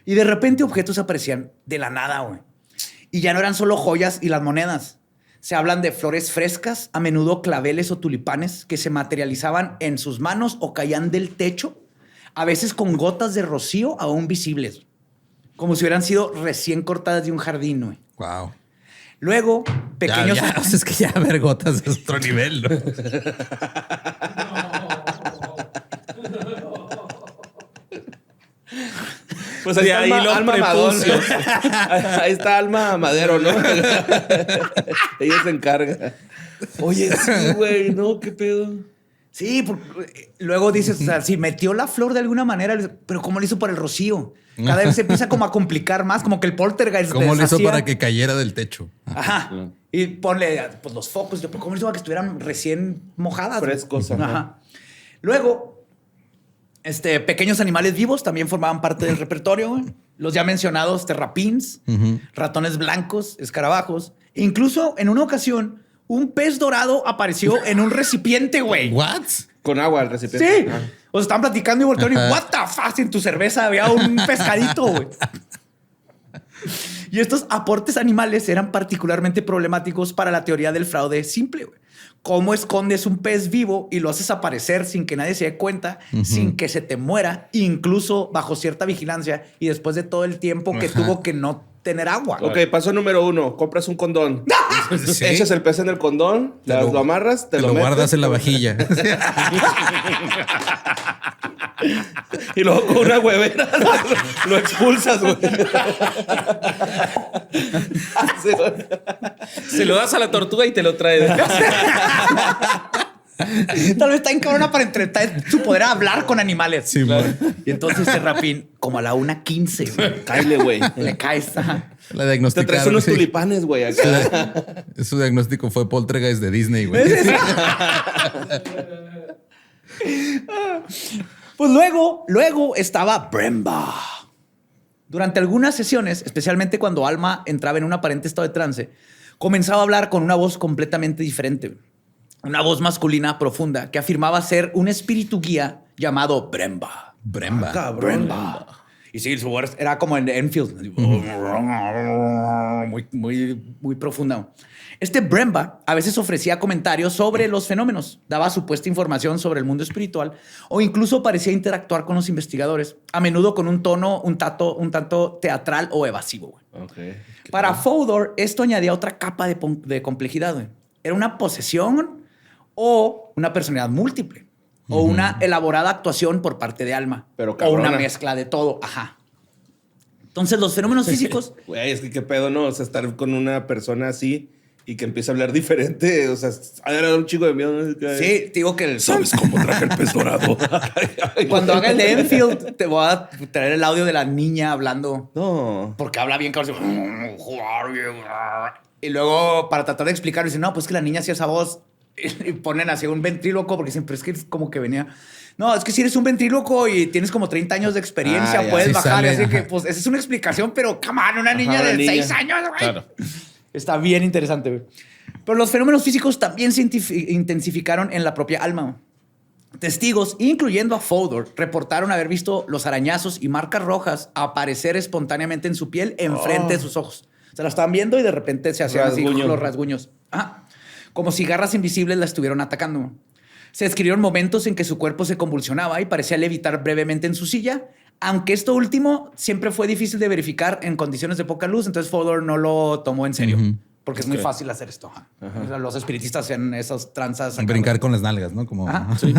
Y de repente objetos aparecían de la nada, güey. Y ya no eran solo joyas y las monedas. Se hablan de flores frescas, a menudo claveles o tulipanes que se materializaban en sus manos o caían del techo, a veces con gotas de rocío aún visibles, como si hubieran sido recién cortadas de un jardín, güey. Wow. Luego, pequeños... Ya, o sea, es que ya ver gotas es otro nivel, ¿no? Pues De ahí los Alma prepucios. Ahí está Alma Madero, ¿no? Ella se encarga. Oye, sí, güey, no, qué pedo. Sí, luego dices, o sea, si metió la flor de alguna manera, pero ¿cómo lo hizo por el rocío? Cada vez se empieza como a complicar más, como que el poltergeist ¿Cómo le hizo deshacía- para que cayera del techo? Ajá. Y ponle pues, los focos. ¿Cómo le hizo para que estuvieran recién mojadas? Frescos, Ajá. ajá. Luego, pequeños animales vivos también formaban parte del repertorio, güey. Los ya mencionados terrapins, ratones blancos, escarabajos. E incluso en una ocasión, un pez dorado apareció en un recipiente, güey. ¿What? Con agua al recipiente. Sí. Ajá. O sea, estaban platicando y voltearon y Ajá. what the fuck, en tu cerveza había un pescadito, güey. Y estos aportes animales eran particularmente problemáticos para la teoría del fraude simple, güey. ¿Cómo escondes un pez vivo y lo haces aparecer sin que nadie se dé cuenta, sin que se te muera, incluso bajo cierta vigilancia y después de todo el tiempo que tuvo que no tener agua? Ok, paso número 1. Compras un condón. Sí. Echas el pez en el condón, lo amarras, te Te lo metes, guardas en la vajilla. y luego con una huevera lo expulsas, güey. Sí, güey. Se lo das a la tortuga y te lo trae de casa. Tal vez está en cabrona para entretar su poder a hablar con animales. Sí, man. Y entonces Terrapín, como a la 1:15, güey, Cáele, güey. le caes. Ajá. La Te diagnosticaron. traes unos sí. tulipanes, güey, acá. Su diagnóstico fue poltergeist de Disney, güey. Pues luego estaba Bremba. Durante algunas sesiones, especialmente cuando Alma entraba en un aparente estado de trance, comenzaba a hablar con una voz completamente diferente. Una voz masculina profunda que afirmaba ser un espíritu guía llamado Bremba. Bremba. Bremba. Y sí, su voz era como en Enfield. Muy profunda. Este Bremba a veces ofrecía comentarios sobre los fenómenos, daba supuesta información sobre el mundo espiritual o incluso parecía interactuar con los investigadores, a menudo con un tono un tanto teatral o evasivo. Güey. Okay. Para Fodor, esto añadía otra capa de complejidad. Güey. Era una posesión o una personalidad múltiple o una elaborada actuación por parte de Alma. Pero o cabrona. una mezcla de todo. Ajá. Entonces, los fenómenos físicos... Güey, es que qué pedo, ¿no? O sea, estar con una persona así y que empiece a hablar diferente. O sea, ha de dar un chico de miedo. ¿No? Sí, te digo que... ¿Sabes cómo traje el pez dorado? Cuando haga el de Enfield, te voy a traer el audio de la niña hablando. No. Porque habla bien, cabrón. Y luego, para tratar de explicar, dicen, no, pues que la niña hacía esa voz. Y ponen así un ventríloco, porque siempre es que es como que venía... No, es que si eres un ventríloco y tienes como 30 años de experiencia, Ah, ya. puedes Sí bajar. sale, Así que, ajá. pues, esa es una explicación, pero, come on, una niña una de niña. 6 años, güey. Claro. Está bien interesante, güey. Pero los fenómenos físicos también se intensificaron en la propia Alma. Testigos, incluyendo a Fodor, reportaron haber visto los arañazos y marcas rojas aparecer espontáneamente en su piel enfrente de sus ojos. Se la estaban viendo y de repente se hacían así Rasguño. los rasguños. Ajá. Como si garras invisibles la estuvieran atacando. Se describieron momentos en que su cuerpo se convulsionaba y parecía levitar brevemente en su silla, aunque esto último siempre fue difícil de verificar en condiciones de poca luz, entonces Fodor no lo tomó en serio. porque es muy Ok. fácil hacer esto. O sea, los espiritistas hacen esas tranzas. Brincar con las nalgas, ¿no? Como... Ajá. Sí.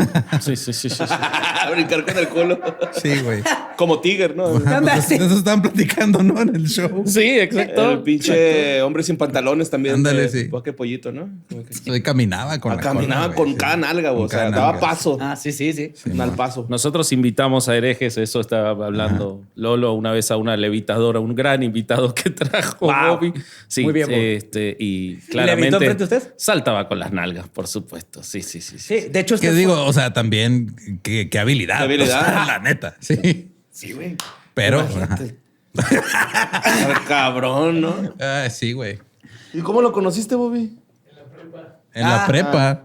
Brincar con el culo. Sí, güey. Como Tiger, ¿no? Anda, De sí. eso estaban platicando, ¿no? En el show. Sí, exacto. El pinche hombre sin pantalones también. Ándale, de sí. Poke Pollito, ¿no? Como que- Caminaba con la caminaba cola, con güey, cada sí. nalga, güey. Con O sea, cada daba nalga. paso. Ah, sí. Un al paso. Nosotros invitamos a herejes, eso estaba hablando Lolo una vez a una levitadora, un gran invitado que trajo Wow. Bobby. Sí, Muy bien, Bobby. y ¿Levitó claramente enfrente de usted? saltaba con las nalgas, por supuesto. Sí. Sí, de hecho, ¿Qué digo? O sea, también, qué habilidad. Qué habilidad. O sea, la neta, sí. Sí, güey. Pero, Imagínate. Cabrón, ¿no? sí, güey. ¿Y cómo lo conociste, Bobby? En la Ah. prepa.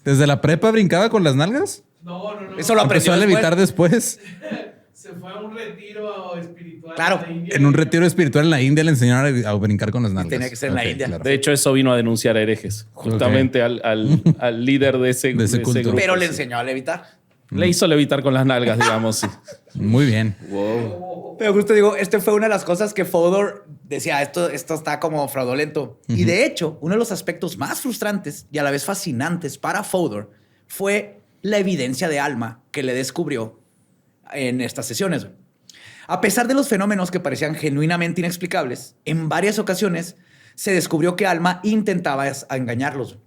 ¿Desde la prepa brincaba con las nalgas? No. Eso lo aprendió Empezó a después. levitar después. Se fue a un retiro espiritual. Claro. en la India. En un retiro espiritual en la India le enseñaron a brincar con las nalgas. Tenía que ser en la Ok, India. claro. De hecho, eso vino a denunciar a herejes, justamente al líder de ese culto. grupo. Pero le Sí. enseñó a levitar. Le hizo levitar con las nalgas, digamos. Sí. Muy bien. Wow. Pero justo digo, fue una de las cosas que Fodor decía, esto está como fraudulento. Y de hecho, uno de los aspectos más frustrantes y a la vez fascinantes para Fodor fue la evidencia de alma que le descubrió en estas sesiones. Güey. A pesar de los fenómenos que parecían genuinamente inexplicables, en varias ocasiones se descubrió que Alma intentaba engañarlos.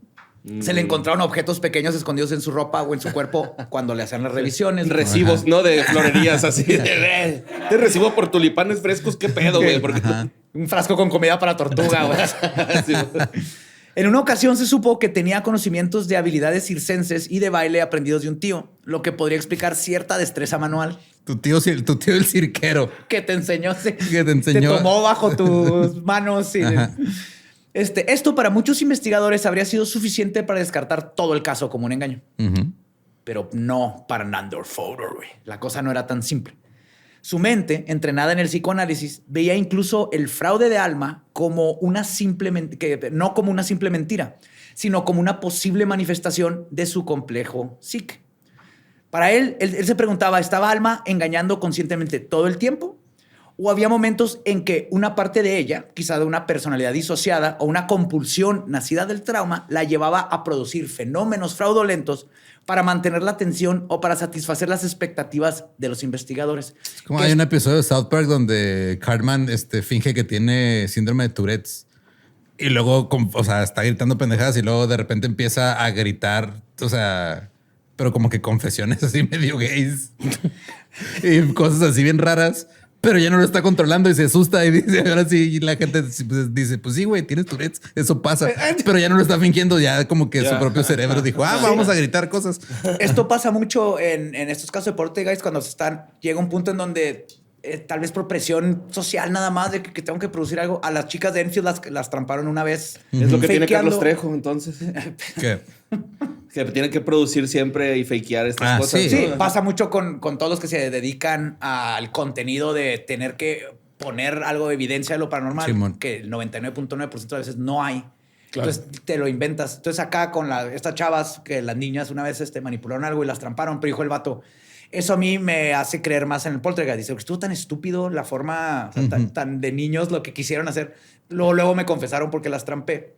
Se le encontraron objetos pequeños escondidos en su ropa o en su cuerpo cuando le hacían las revisiones. Recibos, ¿no? De florerías así. Te recibo por tulipanes frescos. ¿Qué pedo, güey? Porque... Un frasco con comida para tortuga. Güey. Sí. En una ocasión se supo que tenía conocimientos de habilidades circenses y de baile aprendidos de un tío, lo que podría explicar cierta destreza manual Tu tío el cirquero. que te enseñó. Que te enseñó. Te tomó bajo tus manos. Y, Ajá. esto para muchos investigadores habría sido suficiente para descartar todo el caso como un engaño. Ujú. Pero no para Nandor Fodor, güey. La cosa no era tan simple. Su mente, entrenada en el psicoanálisis, veía incluso el fraude de Alma como no como una simple mentira, sino como una posible manifestación de su complejo psique. Para él se preguntaba, ¿estaba Alma engañando conscientemente todo el tiempo? ¿O había momentos en que una parte de ella, quizá de una personalidad disociada o una compulsión nacida del trauma, la llevaba a producir fenómenos fraudulentos para mantener la atención o para satisfacer las expectativas de los investigadores? Es como Que hay es- un episodio de South Park donde Cartman finge que tiene síndrome de Tourette's y luego, está gritando pendejadas y luego de repente empieza a gritar, pero como que confesiones así medio gays y cosas así bien raras. Pero ya no lo está controlando y se asusta y dice, ahora sí, y la gente dice, pues sí, güey, tienes Tourette's, eso pasa. Pero ya no lo está fingiendo, ya como que su propio cerebro dijo, vamos a gritar cosas. Esto pasa mucho en estos casos de poltergeist cuando llega un punto en donde tal vez por presión social nada más de que tengo que producir algo. A las chicas de Enfield las tramparon una vez. Es lo que tiene fakeando. Carlos Trejo, entonces. ¿Qué? Que tiene que producir siempre y fakear estas cosas. sí. Sí, ¿no? pasa mucho con todos los que se dedican al contenido de tener que poner algo de evidencia de lo paranormal, Simón. que el 99.9% de veces no hay. Entonces te lo inventas. Entonces acá con estas chavas, que las niñas una vez manipularon algo y las tramparon, pero dijo el vato, eso a mí me hace creer más en el poltergeist. Dice, estuvo tan estúpido la forma, o sea, tan de niños lo que quisieron hacer. Luego me confesaron porque las trampé.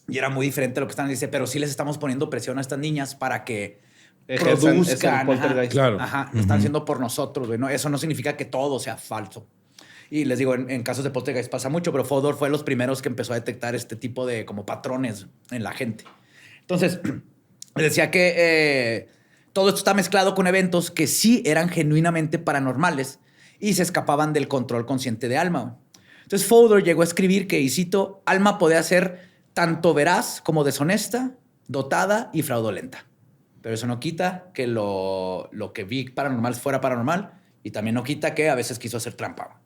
Y era muy diferente a lo que están. Dice, pero sí les estamos poniendo presión a estas niñas para que Ejerzan produzcan. ese poltergeist. Claro. Ajá, lo están haciendo por nosotros, güey. ¿No? Eso no significa que todo sea falso. Y les digo, en casos de poltergeist pasa mucho, pero Fodor fue de los primeros que empezó a detectar este tipo de como patrones en la gente. Entonces, decía que todo esto está mezclado con eventos que sí eran genuinamente paranormales y se escapaban del control consciente de Alma. Güey. Entonces, Fodor llegó a escribir que, y cito, Alma podía ser tanto veraz como deshonesta, dotada y fraudulenta. Pero eso no quita que lo que vi paranormal fuera paranormal y también no quita que a veces quiso hacer trampa.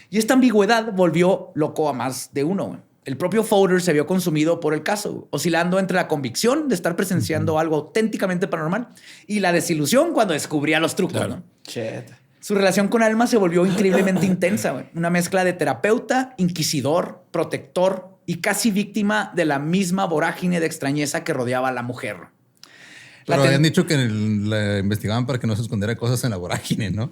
Y esta ambigüedad volvió loco a más de uno. Güey. El propio Fodor se vio consumido por el caso, oscilando entre la convicción de estar presenciando algo auténticamente paranormal y la desilusión cuando descubría los trucos. Claro. ¿no? Shit. Su relación con Alma se volvió increíblemente intensa. Güey. Una mezcla de terapeuta, inquisidor, protector y casi víctima de la misma vorágine de extrañeza que rodeaba a la mujer. Pero habían dicho que la investigaban para que no se escondiera cosas en la vorágine, ¿no?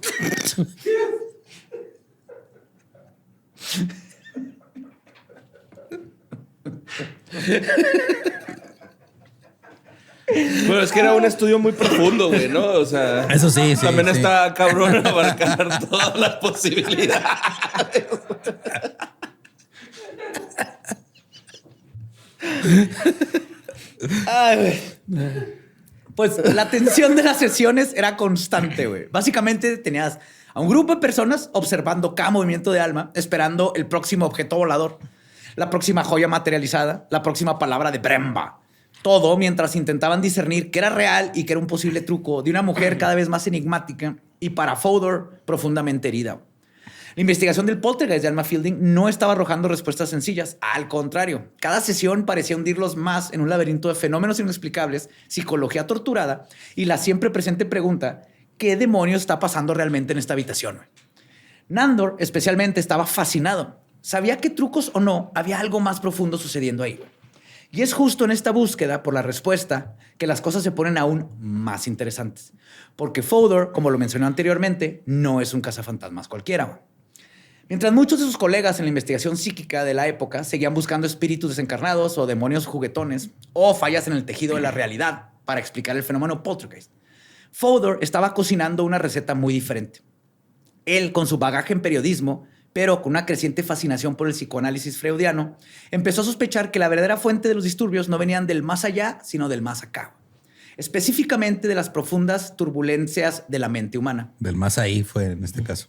Bueno, es que era un estudio muy profundo, güey, ¿no? O sea, Eso sí. también sí. está cabrón abarcar todas las posibilidades. Ay, güey. Pues la tensión de las sesiones era constante, güey. Básicamente tenías a un grupo de personas observando cada movimiento de Alma, esperando el próximo objeto volador, la próxima joya materializada, la próxima palabra de Bremba. Todo mientras intentaban discernir qué era real y qué era un posible truco de una mujer cada vez más enigmática y para Fodor profundamente herida. La investigación del poltergeist de Alma Fielding no estaba arrojando respuestas sencillas. Al contrario, cada sesión parecía hundirlos más en un laberinto de fenómenos inexplicables, psicología torturada y la siempre presente pregunta, ¿qué demonios está pasando realmente en esta habitación? Nandor especialmente estaba fascinado. Sabía que trucos o no, había algo más profundo sucediendo ahí. Y es justo en esta búsqueda por la respuesta que las cosas se ponen aún más interesantes. Porque Fodor, como lo mencioné anteriormente, no es un cazafantasmas cualquiera. Mientras muchos de sus colegas en la investigación psíquica de la época seguían buscando espíritus desencarnados o demonios juguetones o fallas en el tejido de la realidad para explicar el fenómeno poltergeist, Fodor estaba cocinando una receta muy diferente. Él, con su bagaje en periodismo, pero con una creciente fascinación por el psicoanálisis freudiano, empezó a sospechar que la verdadera fuente de los disturbios no venían del más allá, sino del más acá. Específicamente de las profundas turbulencias de la mente humana. Del más ahí fue en este caso.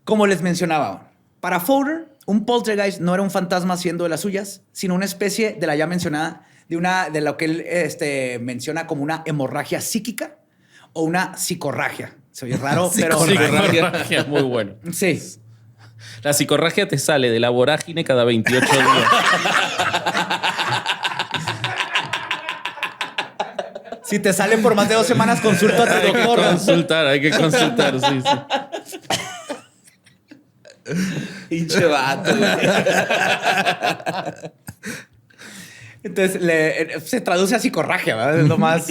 Como les mencionaba, para Fodor, un poltergeist no era un fantasma haciendo de las suyas, sino una especie de la ya mencionada, de lo que él menciona como una hemorragia psíquica o una psicorragia. Se oye raro, pero... Psicorragia, muy bueno. Sí. La psicorragia te sale de la vorágine cada 28 días. Si te sale por más de 2 semanas, consulta a tu Hay que doctor. consultar, hay que consultar, sí, sí. Pinche vato, güey. Entonces se traduce a psicorragia, ¿verdad? Es lo más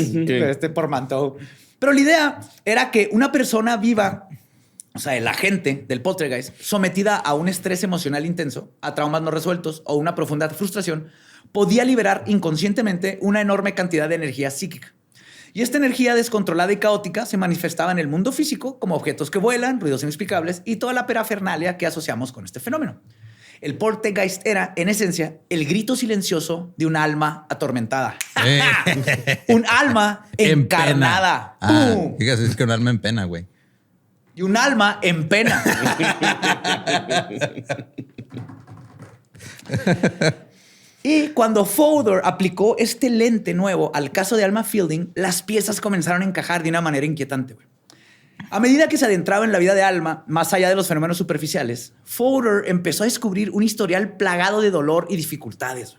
portmanteau. Pero la idea era que una persona viva, o sea, el agente del poltergeist, sometida a un estrés emocional intenso, a traumas no resueltos o una profunda frustración, podía liberar inconscientemente una enorme cantidad de energía psíquica. Y esta energía descontrolada y caótica se manifestaba en el mundo físico como objetos que vuelan, ruidos inexplicables y toda la parafernalia que asociamos con este fenómeno. El poltergeist era, en esencia, el grito silencioso de un alma atormentada. Un alma encarnada. Fíjate, es que un alma en pena, güey. Y un alma en pena. Y cuando Fodor aplicó este lente nuevo al caso de Alma Fielding, las piezas comenzaron a encajar de una manera inquietante, güey. A medida que se adentraba en la vida de Alma, más allá de los fenómenos superficiales, Fodor empezó a descubrir un historial plagado de dolor y dificultades.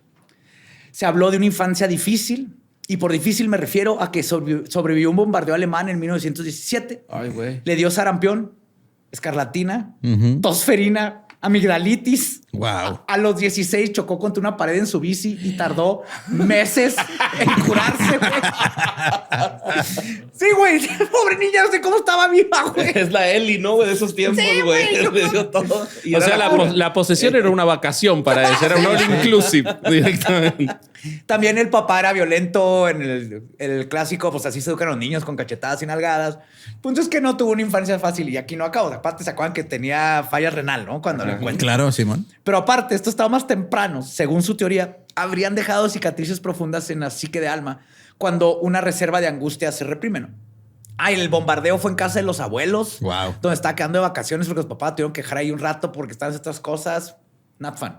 Se habló de una infancia difícil, y por difícil me refiero a que sobrevivió un bombardeo alemán en 1917. Ay, güey. Le dio sarampión, escarlatina, tosferina, amigdalitis. Wow. A los 16 chocó contra una pared en su bici y tardó meses en curarse, güey. Sí, güey. Pobre niña, no sé cómo estaba viva, güey. Es la Ellie, ¿no, güey? De esos tiempos, Sí, güey. güey. Le dio todo. Y O sea, era la posesión era una vacación para ella, era un all inclusive directamente. También el papá era violento en el clásico, pues así se educan los niños con cachetadas y nalgadas. Punto es que no tuvo una infancia fácil y aquí no acabo. Aparte, se acuerdan que tenía falla renal, ¿no? Cuando lo encuentran. Claro, Simón. Pero aparte, estos traumas tempranos, según su teoría, habrían dejado cicatrices profundas en la psique de Alma cuando una reserva de angustia se reprime, ¿no? El bombardeo fue en casa de los abuelos, Wow. donde estaba quedando de vacaciones porque los papás tuvieron que dejar ahí un rato porque estaban haciendo estas cosas. Not fun.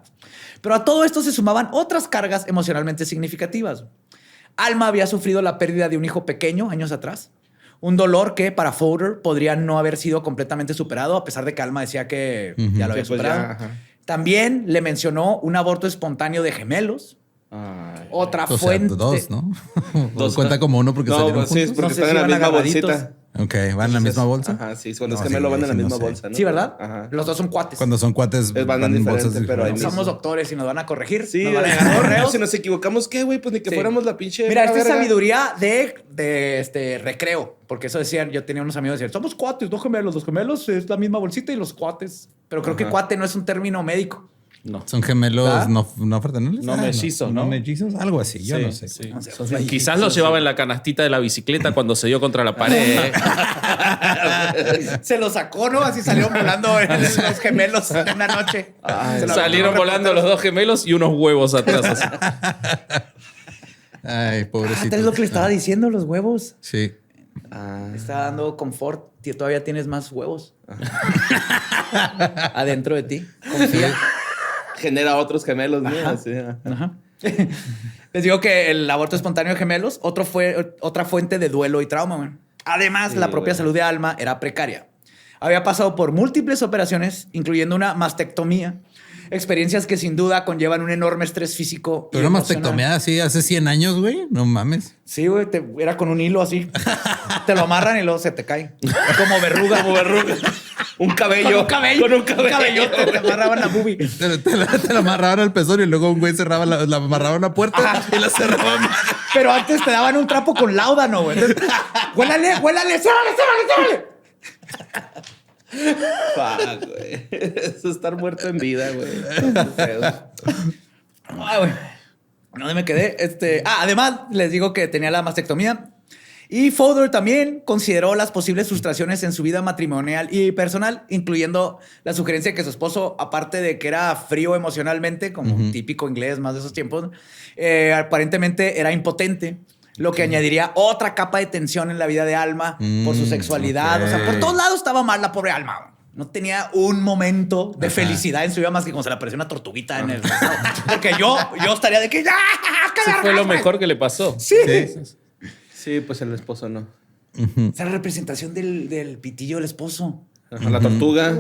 Pero a todo esto se sumaban otras cargas emocionalmente significativas. Alma había sufrido la pérdida de un hijo pequeño años atrás. Un dolor que para Fodor podría no haber sido completamente superado, a pesar de que Alma decía que ya lo había Sí, pues superado. ya, ajá. También le mencionó un aborto espontáneo de gemelos. Ay. Otra O sea, fuente. 2, ¿no? Dos. Cuenta como uno porque No, salieron pues sí, es juntos. porque No sé están si en la van misma agarraditos. bolsita. Ok, ¿van en la misma bolsa? Ajá, sí. Cuando No, es sí, gemelo van en la sí, no misma sé. bolsa, ¿no? Sí, ¿verdad? Ajá. Los dos son cuates. Cuando son cuates, Van en en bolsas diferente, pero ahí diferentes. Somos doctores y nos van a corregir. Sí, nos van a llegar no, correos. si nos equivocamos, ¿qué, güey? Pues ni que Sí. fuéramos la pinche... Mira, esta es verga. sabiduría de recreo. Porque eso decían, yo tenía unos amigos que decían, somos cuates, no gemelos. Los gemelos es la misma bolsita y los cuates. Pero creo que Ajá. cuate no es un término médico. No. Son gemelos ¿Ah? no fraternales. No mellizos, ¿no? No mellizos, algo así. Yo Sí, no sé. sí. No sé, Son mellizos, Quizás los llevaba en la canastita de la bicicleta cuando se dio contra la pared. Se lo sacó, ¿no? Así salieron volando los gemelos en una noche. Se lo Salieron aventaron volando los dos gemelos y unos huevos atrás. Así. Ay, pobrecito. es lo que le estaba diciendo, los huevos. Sí. Le está dando confort. Todavía tienes más huevos. Adentro de ti. Confía. Genera otros gemelos, ¿no? Ajá. Así, Ajá. Les digo que el aborto espontáneo de gemelos, otra fuente de duelo y trauma, man. Además, Sí, la propia güey. salud de Alma era precaria. Había pasado por múltiples operaciones, incluyendo una mastectomía. Experiencias que sin duda conllevan un enorme estrés físico. y Pero una emocional. mastectomía así hace 100 años, güey. No mames. Sí, güey, era con un hilo así. Te lo amarran y luego se te cae. Como verruga. Como verruga. Un cabello. Con un cabello. Con un cabello. cabellote, te amarraban la boobie. Te la amarraban al pezón y luego un güey cerraba la amarraba a una puerta y la cerraban. Pero antes te daban un trapo con láudano, güey. Entonces, huélale, ciérrale. Fuck, güey. Eso es estar muerto en vida, güey. Ay, güey. ¿Dónde me quedé? Además, les digo que tenía la mastectomía. Y Fodor también consideró las posibles frustraciones en su vida matrimonial y personal, incluyendo la sugerencia de que su esposo, aparte de que era frío emocionalmente, como un típico inglés más de esos tiempos, aparentemente era impotente, lo que añadiría otra capa de tensión en la vida de Alma por su sexualidad. ok. O sea, por todos lados estaba mal la pobre Alma. No tenía un momento de felicidad en su vida más que cuando se le apareció una tortuguita en el pasado. Porque yo estaría de que ya. Eso fue lo mejor que le pasó. Sí. Sí, pues el esposo no. Esa representación del pitillo del esposo. Ajá, la tortuga,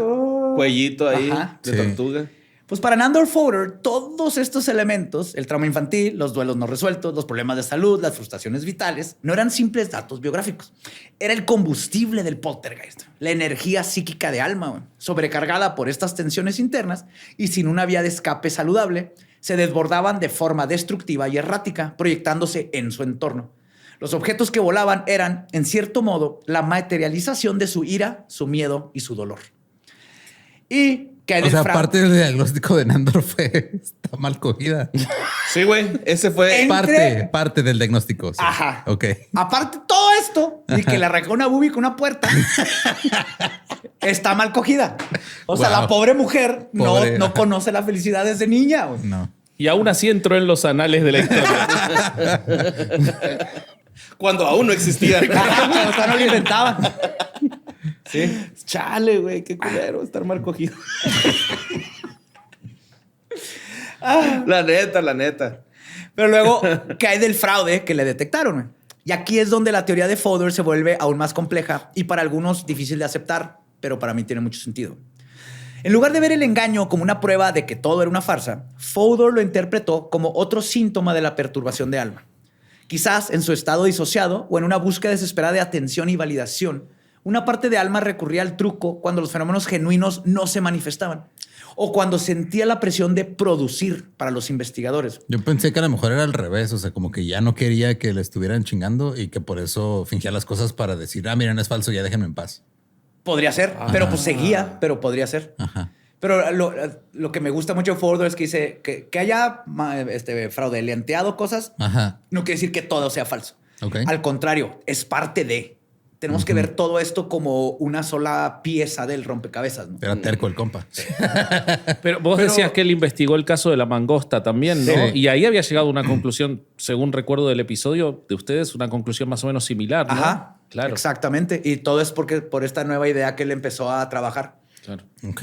cuellito ahí Ajá. de Sí. tortuga. Pues para Nandor Fodor, todos estos elementos, el trauma infantil, los duelos no resueltos, los problemas de salud, las frustraciones vitales, no eran simples datos biográficos. Era el combustible del poltergeist, la energía psíquica de Alma, güey, sobrecargada por estas tensiones internas y sin una vía de escape saludable, se desbordaban de forma destructiva y errática, proyectándose en su entorno. Los objetos que volaban eran, en cierto modo, la materialización de su ira, su miedo y su dolor. Y que hay O del sea, fra- parte del diagnóstico de Nandor fue está mal cogida. Sí, güey. Ese fue. Parte del diagnóstico. Sí. Ajá. Ok. Aparte todo esto y que le arrancó una boobie con una puerta, está mal cogida. O sea, Wow. la pobre mujer Pobre. no conoce la felicidad desde niña. Güey. No. Y aún así entró en los anales de la historia. Cuando aún no existía. O sea, no lo inventaban. Sí. Chale, güey. Qué culero estar mal cogido. La neta. Pero luego, ¿qué hay del fraude que le detectaron? Güey? Y aquí es donde la teoría de Fodor se vuelve aún más compleja y para algunos difícil de aceptar, pero para mí tiene mucho sentido. En lugar de ver el engaño como una prueba de que todo era una farsa, Fodor lo interpretó como otro síntoma de la perturbación de Alma. Quizás en su estado disociado o en una búsqueda desesperada de atención y validación, una parte de Alma recurría al truco cuando los fenómenos genuinos no se manifestaban o cuando sentía la presión de producir para los investigadores. Yo pensé que a lo mejor era al revés. O sea, como que ya no quería que le estuvieran chingando y que por eso fingía las cosas para decir, miren, es falso, ya déjenme en paz. Podría ser, pero pues seguía, pero podría ser. Ajá. Pero lo que me gusta mucho de Fodor es que dice que haya fraudulenteado cosas, Ajá. no quiere decir que todo sea falso. Ok. Al contrario, es parte de. Tenemos que ver todo esto como una sola pieza del rompecabezas, ¿no? Era terco el compa. Pero vos decías que él investigó el caso de la mangosta también, ¿no? Sí. Y ahí había llegado a una conclusión, según recuerdo del episodio de ustedes, una conclusión más o menos similar, ¿no? Ajá, Claro. exactamente. Y todo es por esta nueva idea que él empezó a trabajar. Claro. Ok.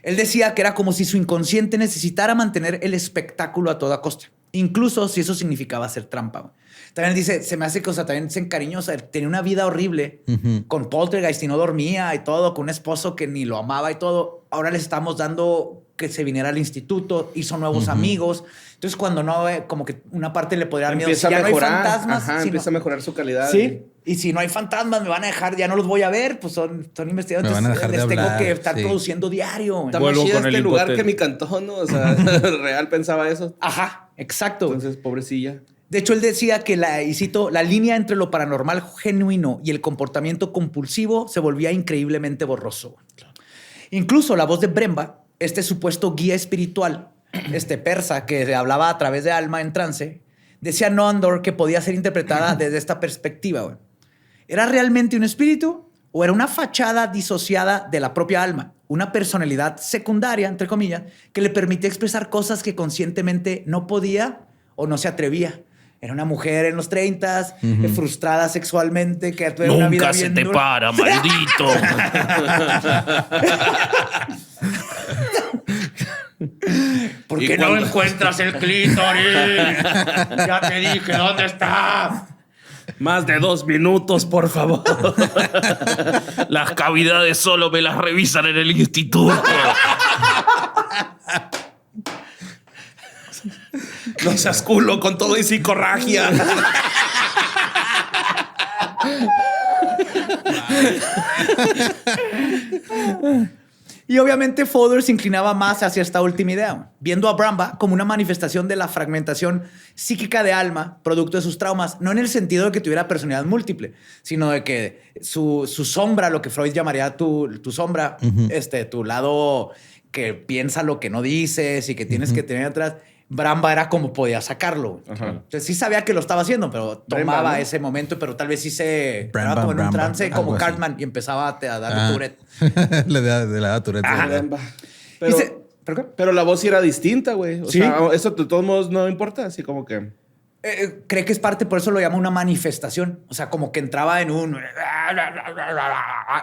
Él decía que era como si su inconsciente necesitara mantener el espectáculo a toda costa, incluso si eso significaba hacer trampa. Güey. También dice, se me hace que, o sea, también se encariñó, o sea, tenía una vida horrible con poltergeist y no dormía y todo, con un esposo que ni lo amaba y todo. Ahora les estamos dando que se viniera al instituto, hizo nuevos amigos. Entonces, cuando no, como que una parte le podría dar miedo. Empieza Si ya a mejorar. no hay fantasmas. Ajá, si empieza no- a mejorar su calidad. Sí. Y si no hay fantasmas, me van a dejar, ya no los voy a ver, pues son investigadores. Me van a Entonces, dejar de les tengo hablar, que estar sí. produciendo diario. güey. Está Vuelvo más chido con el este lugar impotente. que mi cantón, ¿no? O sea, real pensaba eso. Ajá, exacto. Entonces, pobrecilla. De hecho, él decía que y cito, la línea entre lo paranormal genuino y el comportamiento compulsivo se volvía increíblemente borroso. Incluso la voz de Bremba, este supuesto guía espiritual, persa, que hablaba a través de Alma en trance, decía Nondor que podía ser interpretada desde esta perspectiva. Güey. ¿Era realmente un espíritu o era una fachada disociada de la propia Alma? Una personalidad secundaria, entre comillas, que le permitía expresar cosas que conscientemente no podía o no se atrevía. Era una mujer en los 30, frustrada sexualmente, que tuvo una vida bien Nunca se te dura. para, maldito. ¿Por ¿Y qué no cuándo? encuentras el clítoris? Ya te dije, ¿dónde está? Más de 2 minutos, por favor. Las cavidades solo me las revisan en el instituto. No seas culo con todo y psicorragia. Y obviamente Fodor se inclinaba más hacia esta última idea, viendo a Bramba como una manifestación de la fragmentación psíquica de Alma, producto de sus traumas, no en el sentido de que tuviera personalidad múltiple, sino de que su sombra, lo que Freud llamaría tu sombra, tu lado que piensa lo que no dices y que tienes que tener atrás, Bramba era como podía sacarlo. Entonces sí sabía que lo estaba haciendo, pero tomaba Bramba, ¿no? ese momento, pero tal vez sí se Bramba, estaba como en un Bramba, trance como algo así. Cartman y empezaba a darle Tourette. Le da Tourette. Pero, ¿Pero qué? pero la voz sí era distinta, güey. O ¿Sí? sea, eso de todos modos no importa. Así como que... Cree que es parte, por eso lo llama una manifestación. O sea, como que entraba en un...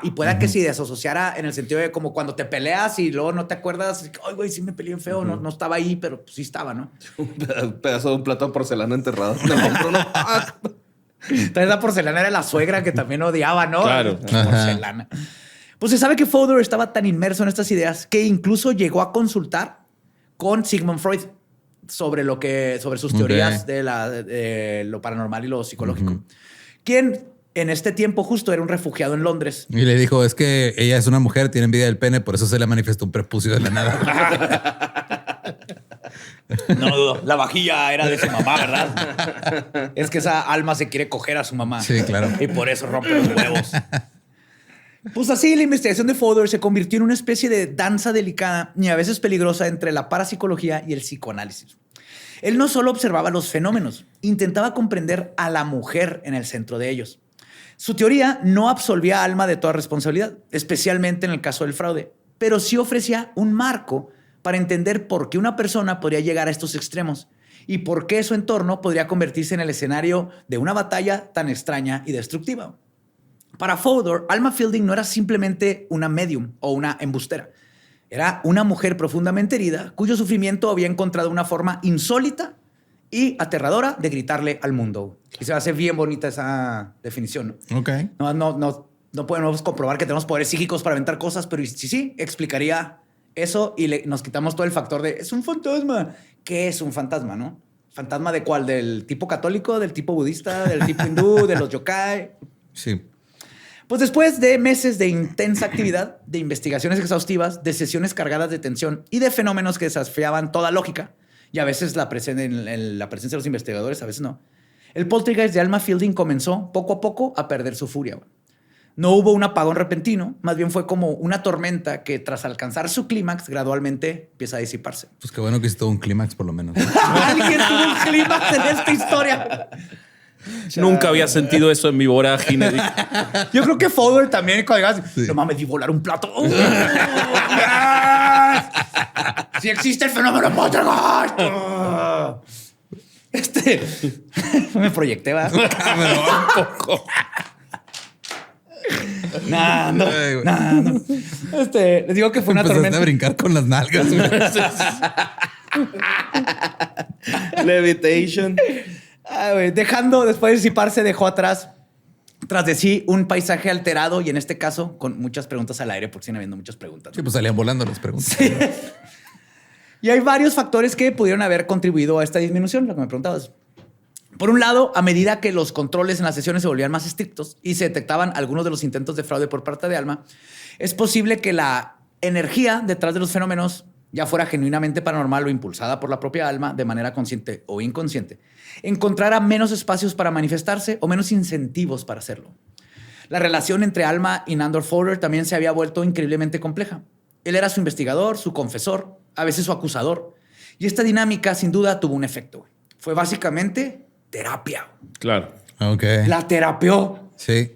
Y pueda que se desasociara en el sentido de como cuando te peleas y luego no te acuerdas. Ay, güey, sí me peleé feo. No estaba ahí, pero pues sí estaba, ¿no? Un pedazo de un plato de porcelana enterrado en el hombro, ¿no? Entonces la porcelana era la suegra que también odiaba, ¿no? Claro. La porcelana. Pues se sabe que Fodor estaba tan inmerso en estas ideas que incluso llegó a consultar con Sigmund Freud sobre sus teorías de lo paranormal y lo psicológico. Quien en este tiempo justo era un refugiado en Londres. Y le dijo, es que ella es una mujer, tiene envidia del pene, por eso se le manifestó un prepucio de la nada. No dudo. La vajilla era de su mamá, ¿verdad? Es que esa alma se quiere coger a su mamá. Sí, claro. Y por eso rompe los huevos. Pues así, la investigación de Fodor se convirtió en una especie de danza delicada y a veces peligrosa entre la parapsicología y el psicoanálisis. Él no solo observaba los fenómenos, intentaba comprender a la mujer en el centro de ellos. Su teoría no absolvía a Alma de toda responsabilidad, especialmente en el caso del fraude, pero sí ofrecía un marco para entender por qué una persona podría llegar a estos extremos y por qué su entorno podría convertirse en el escenario de una batalla tan extraña y destructiva. Para Fodor, Alma Fielding no era simplemente una medium o una embustera. Era una mujer profundamente herida cuyo sufrimiento había encontrado una forma insólita y aterradora de gritarle al mundo. Y se hace bien bonita esa definición, ¿no? Ok. No podemos comprobar que tenemos poderes psíquicos para aventar cosas, pero sí, explicaría eso y nos quitamos todo el factor de es un fantasma. ¿Qué es un fantasma, no? ¿Fantasma de cuál? ¿Del tipo católico, del tipo budista, del tipo hindú, de los yokai? Sí. Pues después de meses de intensa actividad, de investigaciones exhaustivas, de sesiones cargadas de tensión y de fenómenos que desafiaban toda lógica, y a veces la presencia de los investigadores, a veces no, el poltergeist de Alma Fielding comenzó poco a poco a perder su furia. No hubo un apagón repentino, más bien fue como una tormenta que tras alcanzar su clímax gradualmente empieza a disiparse. Pues qué bueno que hizo un clímax por lo menos. Alguien tuvo un clímax en esta historia. Nunca había sentido eso en mi vorágine. Yo creo que Fodor también, cuando llegas, no mames, vi volar un plato. Si existe el fenómeno poltergeist. Me proyecté, ¿va? Un poco. No. Les digo que fue una Empezaste tormenta. a brincar con las nalgas. güey. Levitation. Dejando, después de disiparse, dejó atrás, tras de sí, un paisaje alterado y en este caso con muchas preguntas al aire, porque siguen habiendo muchas preguntas. Sí, pues salían volando las preguntas. Sí. Y hay varios factores que pudieron haber contribuido a esta disminución, lo que me preguntabas. Por un lado, a medida que los controles en las sesiones se volvían más estrictos y se detectaban algunos de los intentos de fraude por parte de Alma, es posible que la energía detrás de los fenómenos, ya fuera genuinamente paranormal o impulsada por la propia Alma de manera consciente o inconsciente, encontrara menos espacios para manifestarse o menos incentivos para hacerlo. La relación entre Alma y Nandor Fodor también se había vuelto increíblemente compleja. Él era su investigador, su confesor, a veces su acusador. Y esta dinámica, sin duda, tuvo un efecto. Güey. Fue básicamente terapia. Claro. Ok. La terapió. Sí.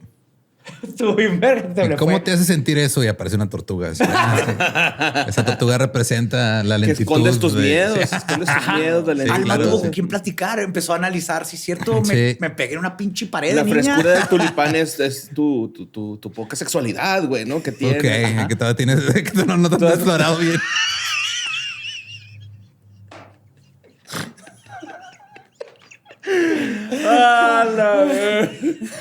Estuvo bien verga, ¿Y cómo te hace sentir eso? Y aparece una tortuga. Así, esa tortuga representa la Que lentitud. escondes tus miedos. Sí. Escondes tus miedos de la Alma claro, tuvo sí. con quien platicar. Empezó a analizar si es cierto. Sí. Me pegué en una pinche pared. La de niña. frescura del tulipán es tu poca sexualidad, güey, ¿no? Que tiene. Ok, Ajá. que todavía tienes, que no te has explorado bien.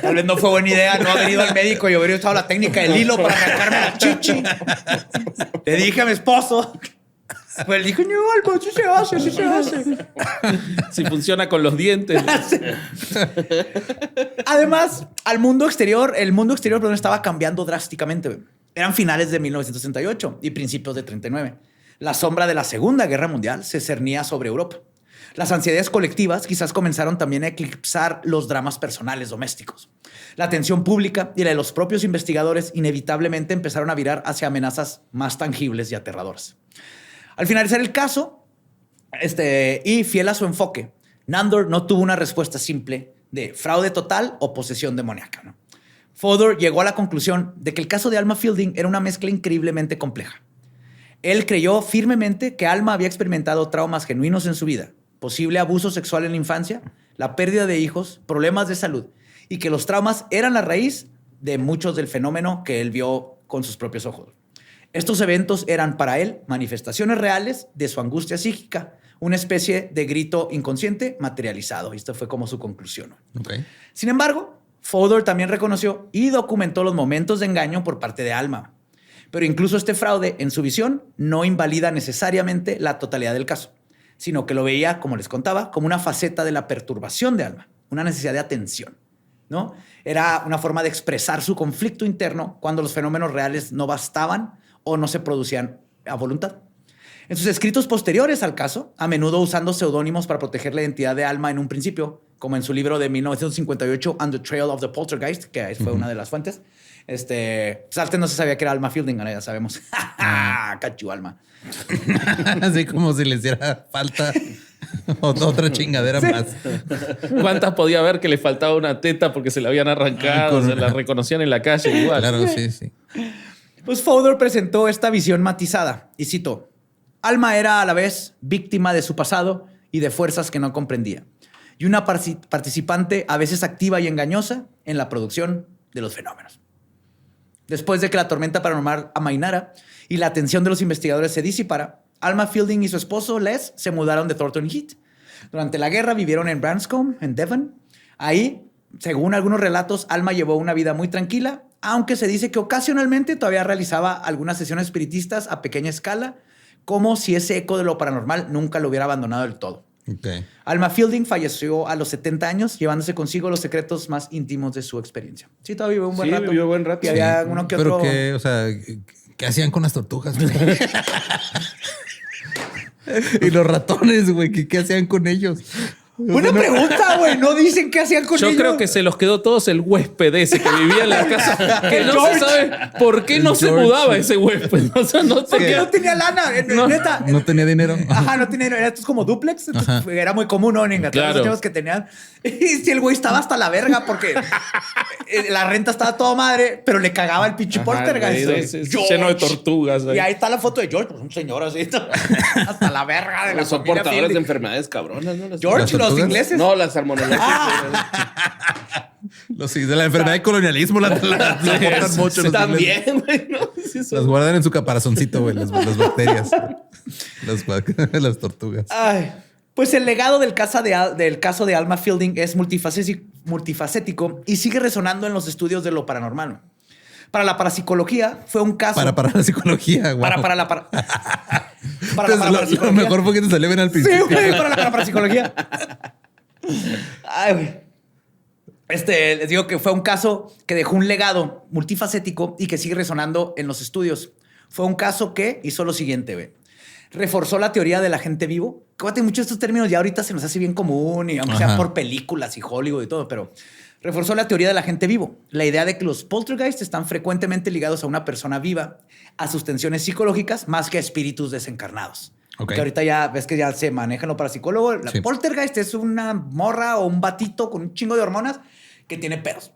Tal vez no fue buena idea no haber ido al médico y haber usado la técnica del hilo para arrancarme la chichi. Le dije a mi esposo. Pues él dijo, no, Alma, así se hace, así se hace. Si funciona con los dientes. Además, el mundo exterior, perdón, estaba cambiando drásticamente. Güey. Eran finales de 1968 y principios de 39. La sombra de la Segunda Guerra Mundial se cernía sobre Europa. Las ansiedades colectivas quizás comenzaron también a eclipsar los dramas personales domésticos. La atención pública y la de los propios investigadores inevitablemente empezaron a virar hacia amenazas más tangibles y aterradoras. Al finalizar el caso, y fiel a su enfoque, Nandor no tuvo una respuesta simple de fraude total o posesión demoníaca. ¿No? Fodor llegó a la conclusión de que el caso de Alma Fielding era una mezcla increíblemente compleja. Él creyó firmemente que Alma había experimentado traumas genuinos en su vida, posible abuso sexual en la infancia, la pérdida de hijos, problemas de salud, y que los traumas eran la raíz de muchos del fenómeno que él vio con sus propios ojos. Estos eventos eran para él manifestaciones reales de su angustia psíquica, una especie de grito inconsciente materializado. Y esto fue como su conclusión. Okay. Sin embargo, Fodor también reconoció y documentó los momentos de engaño por parte de Alma. Pero incluso este fraude, en su visión, no invalida necesariamente la totalidad del caso, sino que lo veía, como les contaba, como una faceta de la perturbación de Alma, una necesidad de atención, ¿no? Era una forma de expresar su conflicto interno cuando los fenómenos reales no bastaban o no se producían a voluntad. En sus escritos posteriores al caso, a menudo usando seudónimos para proteger la identidad de Alma en un principio, como en su libro de 1958, On the Trail of the Poltergeist, que fue una de las fuentes. Pues antes no se sabía que era Alma Fielding, ahora ya sabemos. Cachu Alma. Así como si le hiciera falta otra chingadera más. ¿Cuántas podía haber que le faltaba una teta porque se la habían arrancado? Se la reconocían en la calle igual. Claro, sí, sí. Pues Fodor presentó esta visión matizada y citó: Alma era a la vez víctima de su pasado y de fuerzas que no comprendía, y una participante a veces activa y engañosa en la producción de los fenómenos. Después de que la tormenta paranormal amainara y la atención de los investigadores se disipara, Alma Fielding y su esposo Les se mudaron de Thornton Heath. Durante la guerra vivieron en Branscombe, en Devon. Ahí, según algunos relatos, Alma llevó una vida muy tranquila, aunque se dice que ocasionalmente todavía realizaba algunas sesiones espiritistas a pequeña escala, como si ese eco de lo paranormal nunca lo hubiera abandonado del todo. Okay. Alma Fielding falleció a los 70 años, llevándose consigo los secretos más íntimos de su experiencia. Sí, todavía vivió un buen rato. Vivió buen rato. Y había uno que Pero otro... que, o sea, ¿qué hacían con las tortugas? Y los ratones, güey, ¿qué hacían con ellos? Buena pregunta, güey. No dicen qué hacían con Yo ellos. creo que se los quedó todos el huésped ese que vivía en la casa. Que no George. se sabe por qué no se George. mudaba ese huésped. O sea, no sé Porque qué. no tenía lana, neta. No tenía dinero. Ajá, no tenía dinero. Era como duplex. Entonces, era muy común, ¿no? En Inglaterra, Claro. los chavos que tenían. Y si el güey estaba hasta la verga porque la renta estaba toda madre, pero le cagaba el pinche poltergeist. George. Lleno de tortugas. Y ahí está la foto de George, pues un señor así. Hasta la verga de la Son familia portadores de Fielding. enfermedades cabronas, ¿no? George, ¿Las los tortugas? ingleses. No, las salmonellas. De la enfermedad de colonialismo la soportan mucho. los ingleses. También, güey, ¿no? Sí, Las guardan en su caparazoncito, güey, las bacterias. Las tortugas. Ay, pues el legado del caso de Alma Fielding es multifacético y sigue resonando en los estudios de lo paranormal. Para la parapsicología fue un caso... Para la psicología, güey. Para la Lo parapsicología. mejor fue que te salió bien al Sí, principio. güey, para la parapsicología. Ay, güey. Les digo que fue un caso que dejó un legado multifacético y que sigue resonando en los estudios. Fue un caso que hizo lo siguiente, güey. Reforzó la teoría del agente vivo. Fíjate, muchos de estos términos ya ahorita se nos hace bien común y aunque sea por películas y Hollywood y todo, pero Reforzó la teoría del agente vivo, la idea de que los poltergeists están frecuentemente ligados a una persona viva, a sus tensiones psicológicas, más que a espíritus desencarnados. Ok. Que ahorita ya ves que ya se manejan lo parapsicólogo. La Sí. poltergeist es una morra o un batito con un chingo de hormonas que tiene pedos.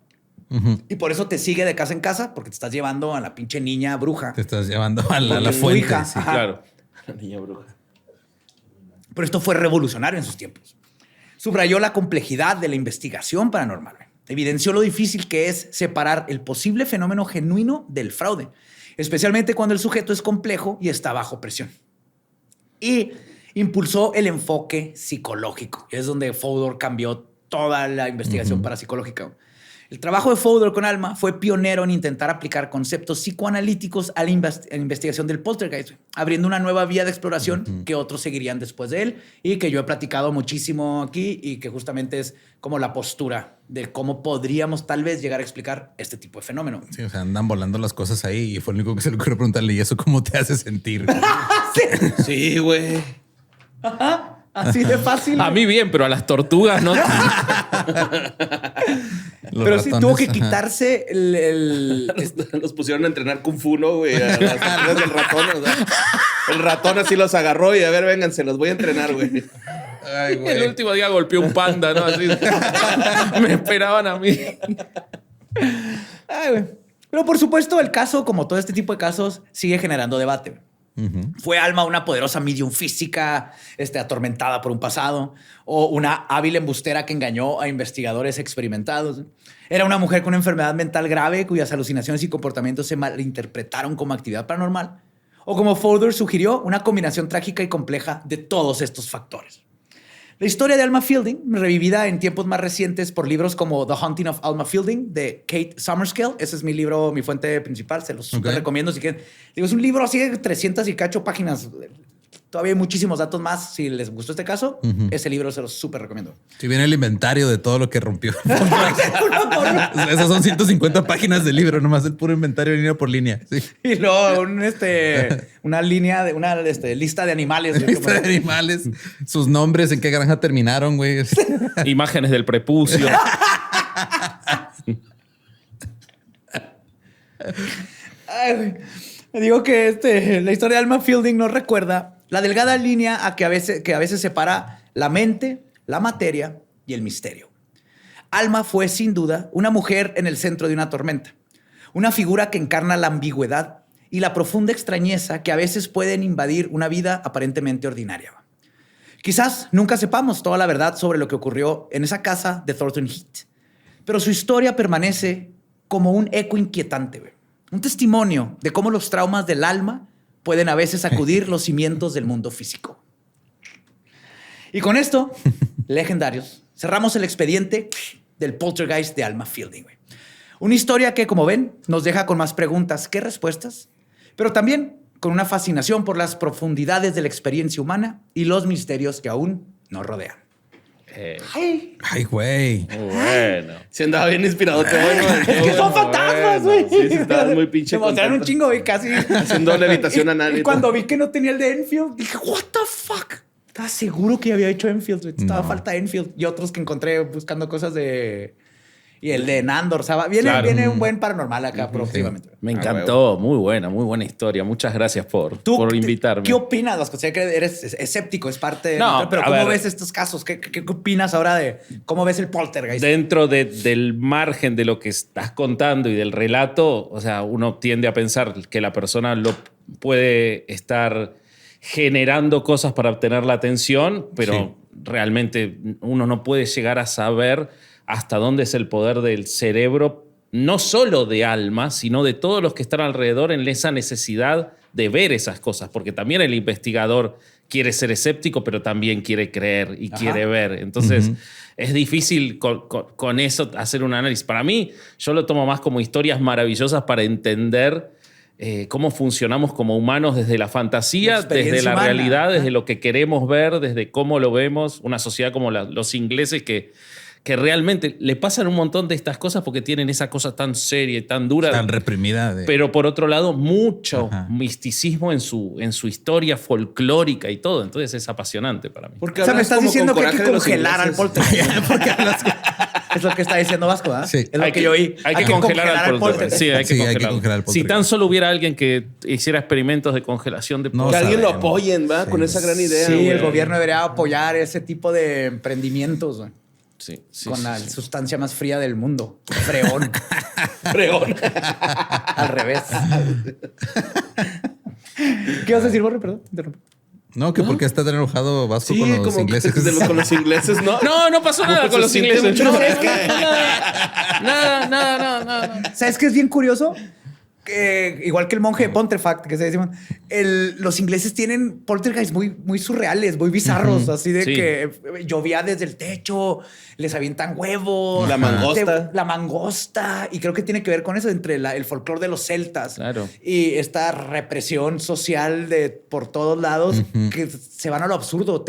Y por eso te sigue de casa en casa, porque te estás llevando a la pinche niña bruja. Te estás llevando a la Porque es tu fuente. hija. Sí. Ajá. Claro. La niña bruja. Pero esto fue revolucionario en sus tiempos. Subrayó la complejidad de la investigación paranormal. Evidenció lo difícil que es separar el posible fenómeno genuino del fraude, especialmente cuando el sujeto es complejo y está bajo presión. Y impulsó el enfoque psicológico. Es donde Fodor cambió toda la investigación parapsicológica. El trabajo de Fodor con Alma fue pionero en intentar aplicar conceptos psicoanalíticos a la investigación del poltergeist, abriendo una nueva vía de exploración que otros seguirían después de él y que yo he platicado muchísimo aquí y que justamente es como la postura de cómo podríamos tal vez llegar a explicar este tipo de fenómeno. Sí, o sea, andan volando las cosas ahí y fue lo único que se le ocurrió preguntarle, ¿y eso cómo te hace sentir? Sí, güey. Ajá, así de fácil. A mí bien, pero a las tortugas no. Los Pero sí ratones, tuvo que ajá. quitarse Los pusieron a entrenar Kung Fu, ¿no, güey? A las crías del ratón. O sea, el ratón así los agarró y a ver, vénganse, los voy a entrenar, güey. Ay, güey. El último día golpeó un panda, ¿no? Así. Me esperaban a mí. Ay, güey. Pero por supuesto, el caso, como todo este tipo de casos, sigue generando debate. ¿Fue Alma una poderosa medium física atormentada por un pasado? ¿O una hábil embustera que engañó a investigadores experimentados? ¿Era una mujer con una enfermedad mental grave cuyas alucinaciones y comportamientos se malinterpretaron como actividad paranormal? ¿O como Fodor sugirió, una combinación trágica y compleja de todos estos factores? La historia de Alma Fielding, revivida en tiempos más recientes por libros como The Haunting of Alma Fielding de Kate Summerskill. Ese es mi libro, mi fuente principal. Se los súper recomiendo si quieren. Digo, es un libro así de 300 y cacho páginas. Todavía hay muchísimos datos más. Si les gustó este caso, ese libro se los súper recomiendo. Si viene el inventario de todo lo que rompió. Esas son 150 páginas de libro, nomás el puro inventario línea por línea. Sí. Y luego una línea de una lista de animales. Lista de animales, sus nombres, en qué granja terminaron, güey. Imágenes del prepucio. Ay, güey. Me digo que la historia de Alma Fielding nos recuerda la delgada línea que a veces separa la mente, la materia y el misterio. Alma fue, sin duda, una mujer en el centro de una tormenta. Una figura que encarna la ambigüedad y la profunda extrañeza que a veces pueden invadir una vida aparentemente ordinaria. Quizás nunca sepamos toda la verdad sobre lo que ocurrió en esa casa de Thornton Heath, pero su historia permanece como un eco inquietante, güey. Un testimonio de cómo los traumas del alma pueden a veces sacudir los cimientos del mundo físico. Y con esto, legendarios, cerramos el expediente del poltergeist de Alma Fielding, güey. Una historia que, como ven, nos deja con más preguntas que respuestas, pero también con una fascinación por las profundidades de la experiencia humana y los misterios que aún nos rodean. Ay, Ay, güey. Bueno. Se andaba bien inspirado. Qué bueno. es que son fantasmas, güey. Sí, sí, estabas muy pinche Se mostraron un contento. chingo, güey, casi. Haciendo levitación anal. Y cuando vi que no tenía el de Enfield, dije, what the fuck? Estaba seguro que había hecho Enfield, güey. Estaba falta Enfield. Y otros que encontré buscando cosas de... Y el de Nandor, ¿sabes? Viene un buen paranormal acá próximamente. Me encantó. Muy buena historia. Muchas gracias por invitarme. ¿Qué opinas, Vasco? Sé que eres escéptico, es parte de... No, pero a ¿cómo ver. ves estos casos? ¿Qué opinas ahora de cómo ves el poltergeist? Dentro del margen de lo que estás contando y del relato, o sea, uno tiende a pensar que la persona lo puede estar generando cosas para obtener la atención, pero realmente uno no puede llegar a saber hasta dónde es el poder del cerebro, no solo de Alma, sino de todos los que están alrededor en esa necesidad de ver esas cosas, porque también el investigador quiere ser escéptico, pero también quiere creer y quiere ver. Entonces, es difícil con eso hacer un análisis. Para mí, yo lo tomo más como historias maravillosas para entender cómo funcionamos como humanos desde la fantasía, desde la humana. realidad, desde lo que queremos ver, desde cómo lo vemos. Una sociedad como los ingleses que realmente le pasan un montón de estas cosas porque tienen esa cosa tan seria y tan dura. Tan reprimida. Pero por otro lado, mucho misticismo en su historia folclórica y todo. Entonces es apasionante para mí. Porque O sea, me hablas estás como diciendo con que hay que coraje de los congelar al ingleses. poltergeist. Porque Es lo que está diciendo Vasco, ¿ah? Sí. Es lo que yo oí. Hay que congelar al poltergeist. Sí, hay que Sí, hay que congelarlo. congelar al Si poltergeist. tan solo hubiera alguien que hiciera experimentos de congelación de No Que alguien lo sabemos. apoyen, ¿va? Sí. Con esa gran idea. Sí, el güey. gobierno debería apoyar ese tipo de emprendimientos, güey. Sí, sí, Con sí, la sí. sustancia más fría del mundo. Freón. Fregón. Al revés. ¿Qué vas a decir, Borre? Perdón, te interrumpí. No, que por qué está tan enojado Vasco Sí, con los como ingleses. con los ingleses, ¿no? No pasó nada Como con se los siente ingleses. mucho. No, es que nada. ¿Sabes qué es bien curioso? Que, igual que el monje de Pontefract, que se decimos, los ingleses tienen poltergeists muy surreales, muy bizarros, así de Sí. que llovía desde el techo, les avientan huevos. La mangosta. La mangosta. Y creo que tiene que ver con eso, entre el folclore de los celtas Claro. y esta represión social por todos lados que se van a lo absurdo.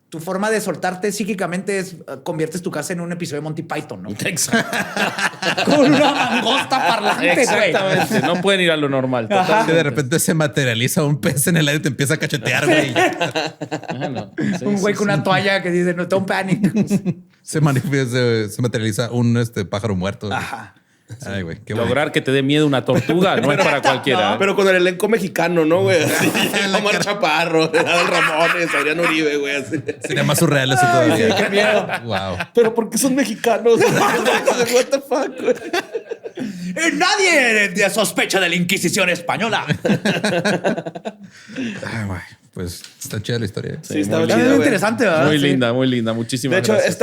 Tu forma de soltarte psíquicamente es conviertes tu casa en un episodio de Monty Python, ¿no? Exacto. Con una mangosta parlante, güey. Exactamente. No pueden ir a lo normal. Ajá. Que totalmente. de repente se materializa un pez en el aire y te empieza a cachetear, güey. Bueno, sí, Un güey sí, con sí. una toalla que dice, no, don't panic. Se materializa un pájaro muerto. güey. Ajá. Ay, güey. Qué bueno. Lograr que te dé miedo una tortuga no es para cualquiera. ¿eh? Pero con el elenco mexicano, ¿no, güey? Así, Omar Chaparro, Adal Ramones, Adrián Uribe, güey. Así. Sería más surreal eso todavía. sí, qué miedo. Wow. Pero ¿por qué son mexicanos? What the fuck, güey. Nadie sospecha de la Inquisición española. Ay, güey. Pues está chida la historia. Sí, está muy chida, Muy güey. interesante, ¿verdad? Muy Sí. linda, muy linda. Muchísimas De hecho, gracias.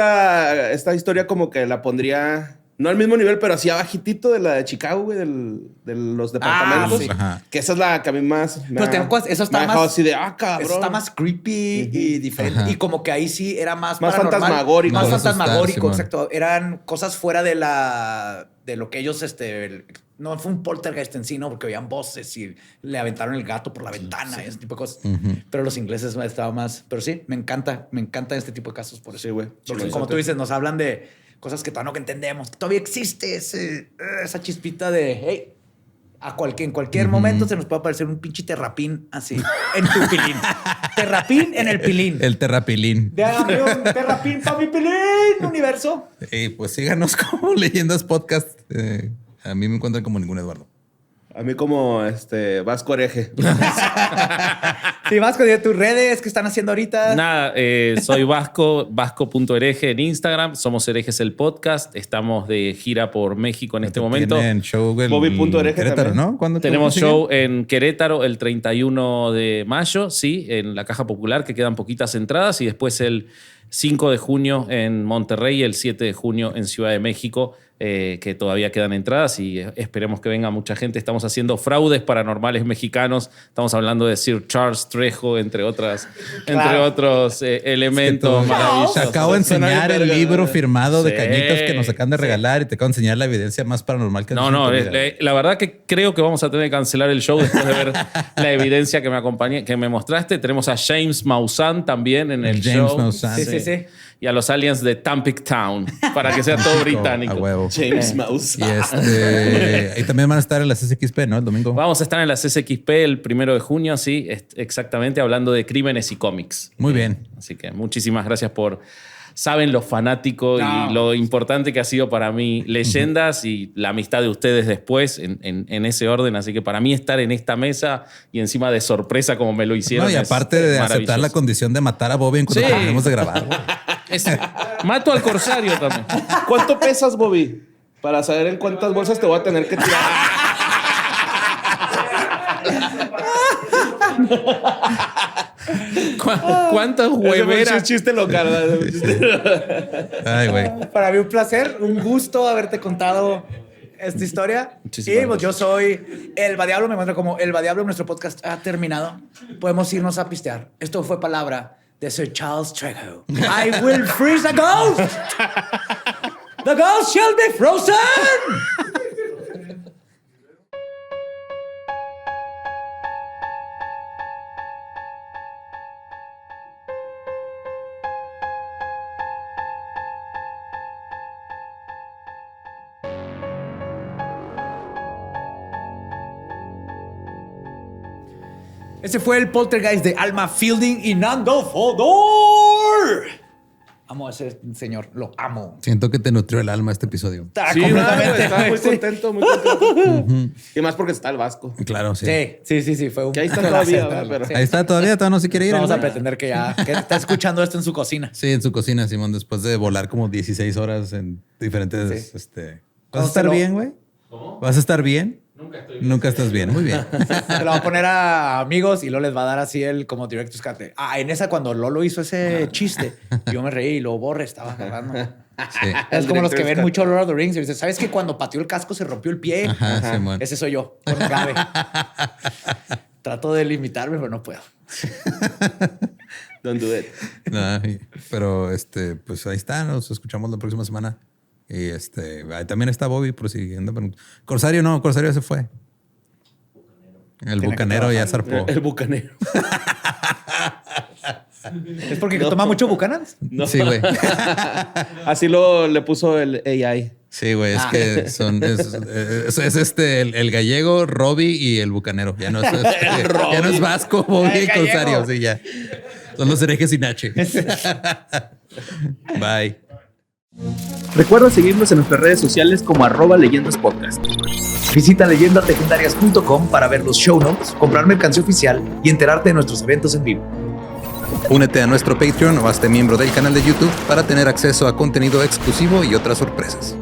esta historia como que la pondría... No al mismo nivel, pero así abajitito de la de Chicago, güey, de los departamentos. sí. Ajá. Que esa es la que a mí más me Pero ha- tengo cosas- eso está me ha dejado más- así de, cabrón. Eso está más creepy y diferente. Ajá. Y como que ahí sí era más Más paranormal. fantasmagórico. Más Más fantasmagórico, asustar, exacto. Eran cosas fuera de lo que ellos, no fue un poltergeist en sí, ¿no? Porque oían voces y le aventaron el gato por la ventana y ese tipo de cosas. Pero los ingleses estaban más... Pero sí, me encanta este tipo de casos por eso. Sí, güey. Porque Sí, como sí. tú dices, nos hablan de cosas que todavía no entendemos. Todavía existe esa chispita de, hey, en cualquier momento se nos puede aparecer un pinche terrapín así en tu pilín. Terrapín en el pilín. El terrapilín. Dame un terrapín para mi pilín, universo. Y pues síganos como Leyendas Podcast. A mí me encuentran como ningún Eduardo. A mí como Vasco Hereje. Sí, Vasco, de tus redes, ¿qué están haciendo ahorita? Nada, soy Vasco, vasco.hereje en Instagram. Somos Herejes el Podcast. Estamos de gira por México en este momento. Tienen show el Bobby.hereje Querétaro, también. ¿no? ¿Cuándo Tenemos sigue? show en Querétaro el 31 de mayo, sí, en la Caja Popular, que quedan poquitas entradas. Y después el 5 de junio en Monterrey y el 7 de junio en Ciudad de México, que todavía quedan entradas y esperemos que venga mucha gente. Estamos haciendo fraudes paranormales mexicanos. Estamos hablando de Sir Charles Trejo, entre otros elementos Se maravillosos. acabo de Suena enseñar bien el verga, libro ¿no? firmado de Sí, cañitas que nos acaban de sí. regalar y te acabo de enseñar la evidencia más paranormal que has visto en tu vida. la verdad que creo que vamos a tener que cancelar el show después de ver la evidencia que me mostraste. Tenemos a James Maussan también en el James show. Maussan. Sí. Y a los aliens de Tampic Town, para que sea todo británico. A huevo. James Mouse. Y y también van a estar en las SXP, ¿no? El domingo. Vamos a estar en la CCXP el 1 de junio, sí, exactamente, hablando de crímenes y cómics. Muy bien. Así que muchísimas gracias por... Saben lo fanático y lo importante que ha sido para mí Leyendas y la amistad de ustedes después en ese orden. Así que para mí estar en esta mesa y encima de sorpresa como me lo hicieron. No, y es aparte de aceptar maravilloso. la condición de matar a Bobby en cuanto Sí. terminemos de grabar. güey. Mato al corsario también. ¿Cuánto pesas, Bobby? Para saber en cuántas bolsas te voy a tener que tirar. ¿Cuántas Ese fue un hueveras? chiste local. ¿verdad? Ay, güey. Para mí un placer, un gusto haberte contado esta historia. Muchísimas Y pues yo gracias. soy Elba Diablo, me encuentro como Elba Diablo. Nuestro podcast ha terminado. Podemos irnos a pistear. Esto fue palabra de Sir Charles Trejo. I will freeze a ghost. The ghost shall be frozen. Ese fue el poltergeist de Alma Fielding y Nando Fodor. Amo a ese señor. Lo amo. Siento que te nutrió el alma este episodio. Está Sí, completamente. estaba muy Sí. contento, muy contento. Y más porque está el Vasco. Claro, sí. Sí. Fue un Que ahí está todavía, ¿verdad? Pero- Sí. Ahí está todavía no se quiere ir. Vamos el a güey. pretender que está escuchando esto en su cocina. Sí, en su cocina, Simón, después de volar como 16 horas en diferentes... Sí. ¿Vas a Cuando estar se lo- bien, güey? ¿Cómo? ¿Vas a estar bien? Nunca estoy bien. Nunca estás bien. Muy bien. Se lo va a poner a amigos y luego les va a dar así el como director's cut. En esa cuando Lolo hizo ese chiste, yo me reí y lo Borre estaba agarrando. Sí. Es como los que director's ven cut. mucho Lord of the Rings y dicen, ¿sabes que cuando pateó el casco se rompió el pie? Ajá, Simón. Ese soy yo, con Gabe. Trato de limitarme, pero no puedo. Don't do it. Pero pues ahí está. Nos escuchamos la próxima semana. Y ahí también está Bobby, por si anda preguntando. Corsario no, Corsario se fue. El que bucanero ya trabajar. zarpó. El bucanero. ¿Es porque toma mucho Buchanan? No. Sí, güey. Así le puso el AI. Sí, güey. Es que es el gallego, Robbie y el bucanero. Ya no es, ya no es vasco, Bobby El y gallego. Corsario. Sí, ya. Son los herejes sin H. Bye. Recuerda seguirnos en nuestras redes sociales como @leyendaspodcast. Visita leyendaslegendarias.com para ver los show notes, comprar mercancía oficial y enterarte de nuestros eventos en vivo. Únete a nuestro Patreon o hazte miembro del canal de YouTube para tener acceso a contenido exclusivo y otras sorpresas.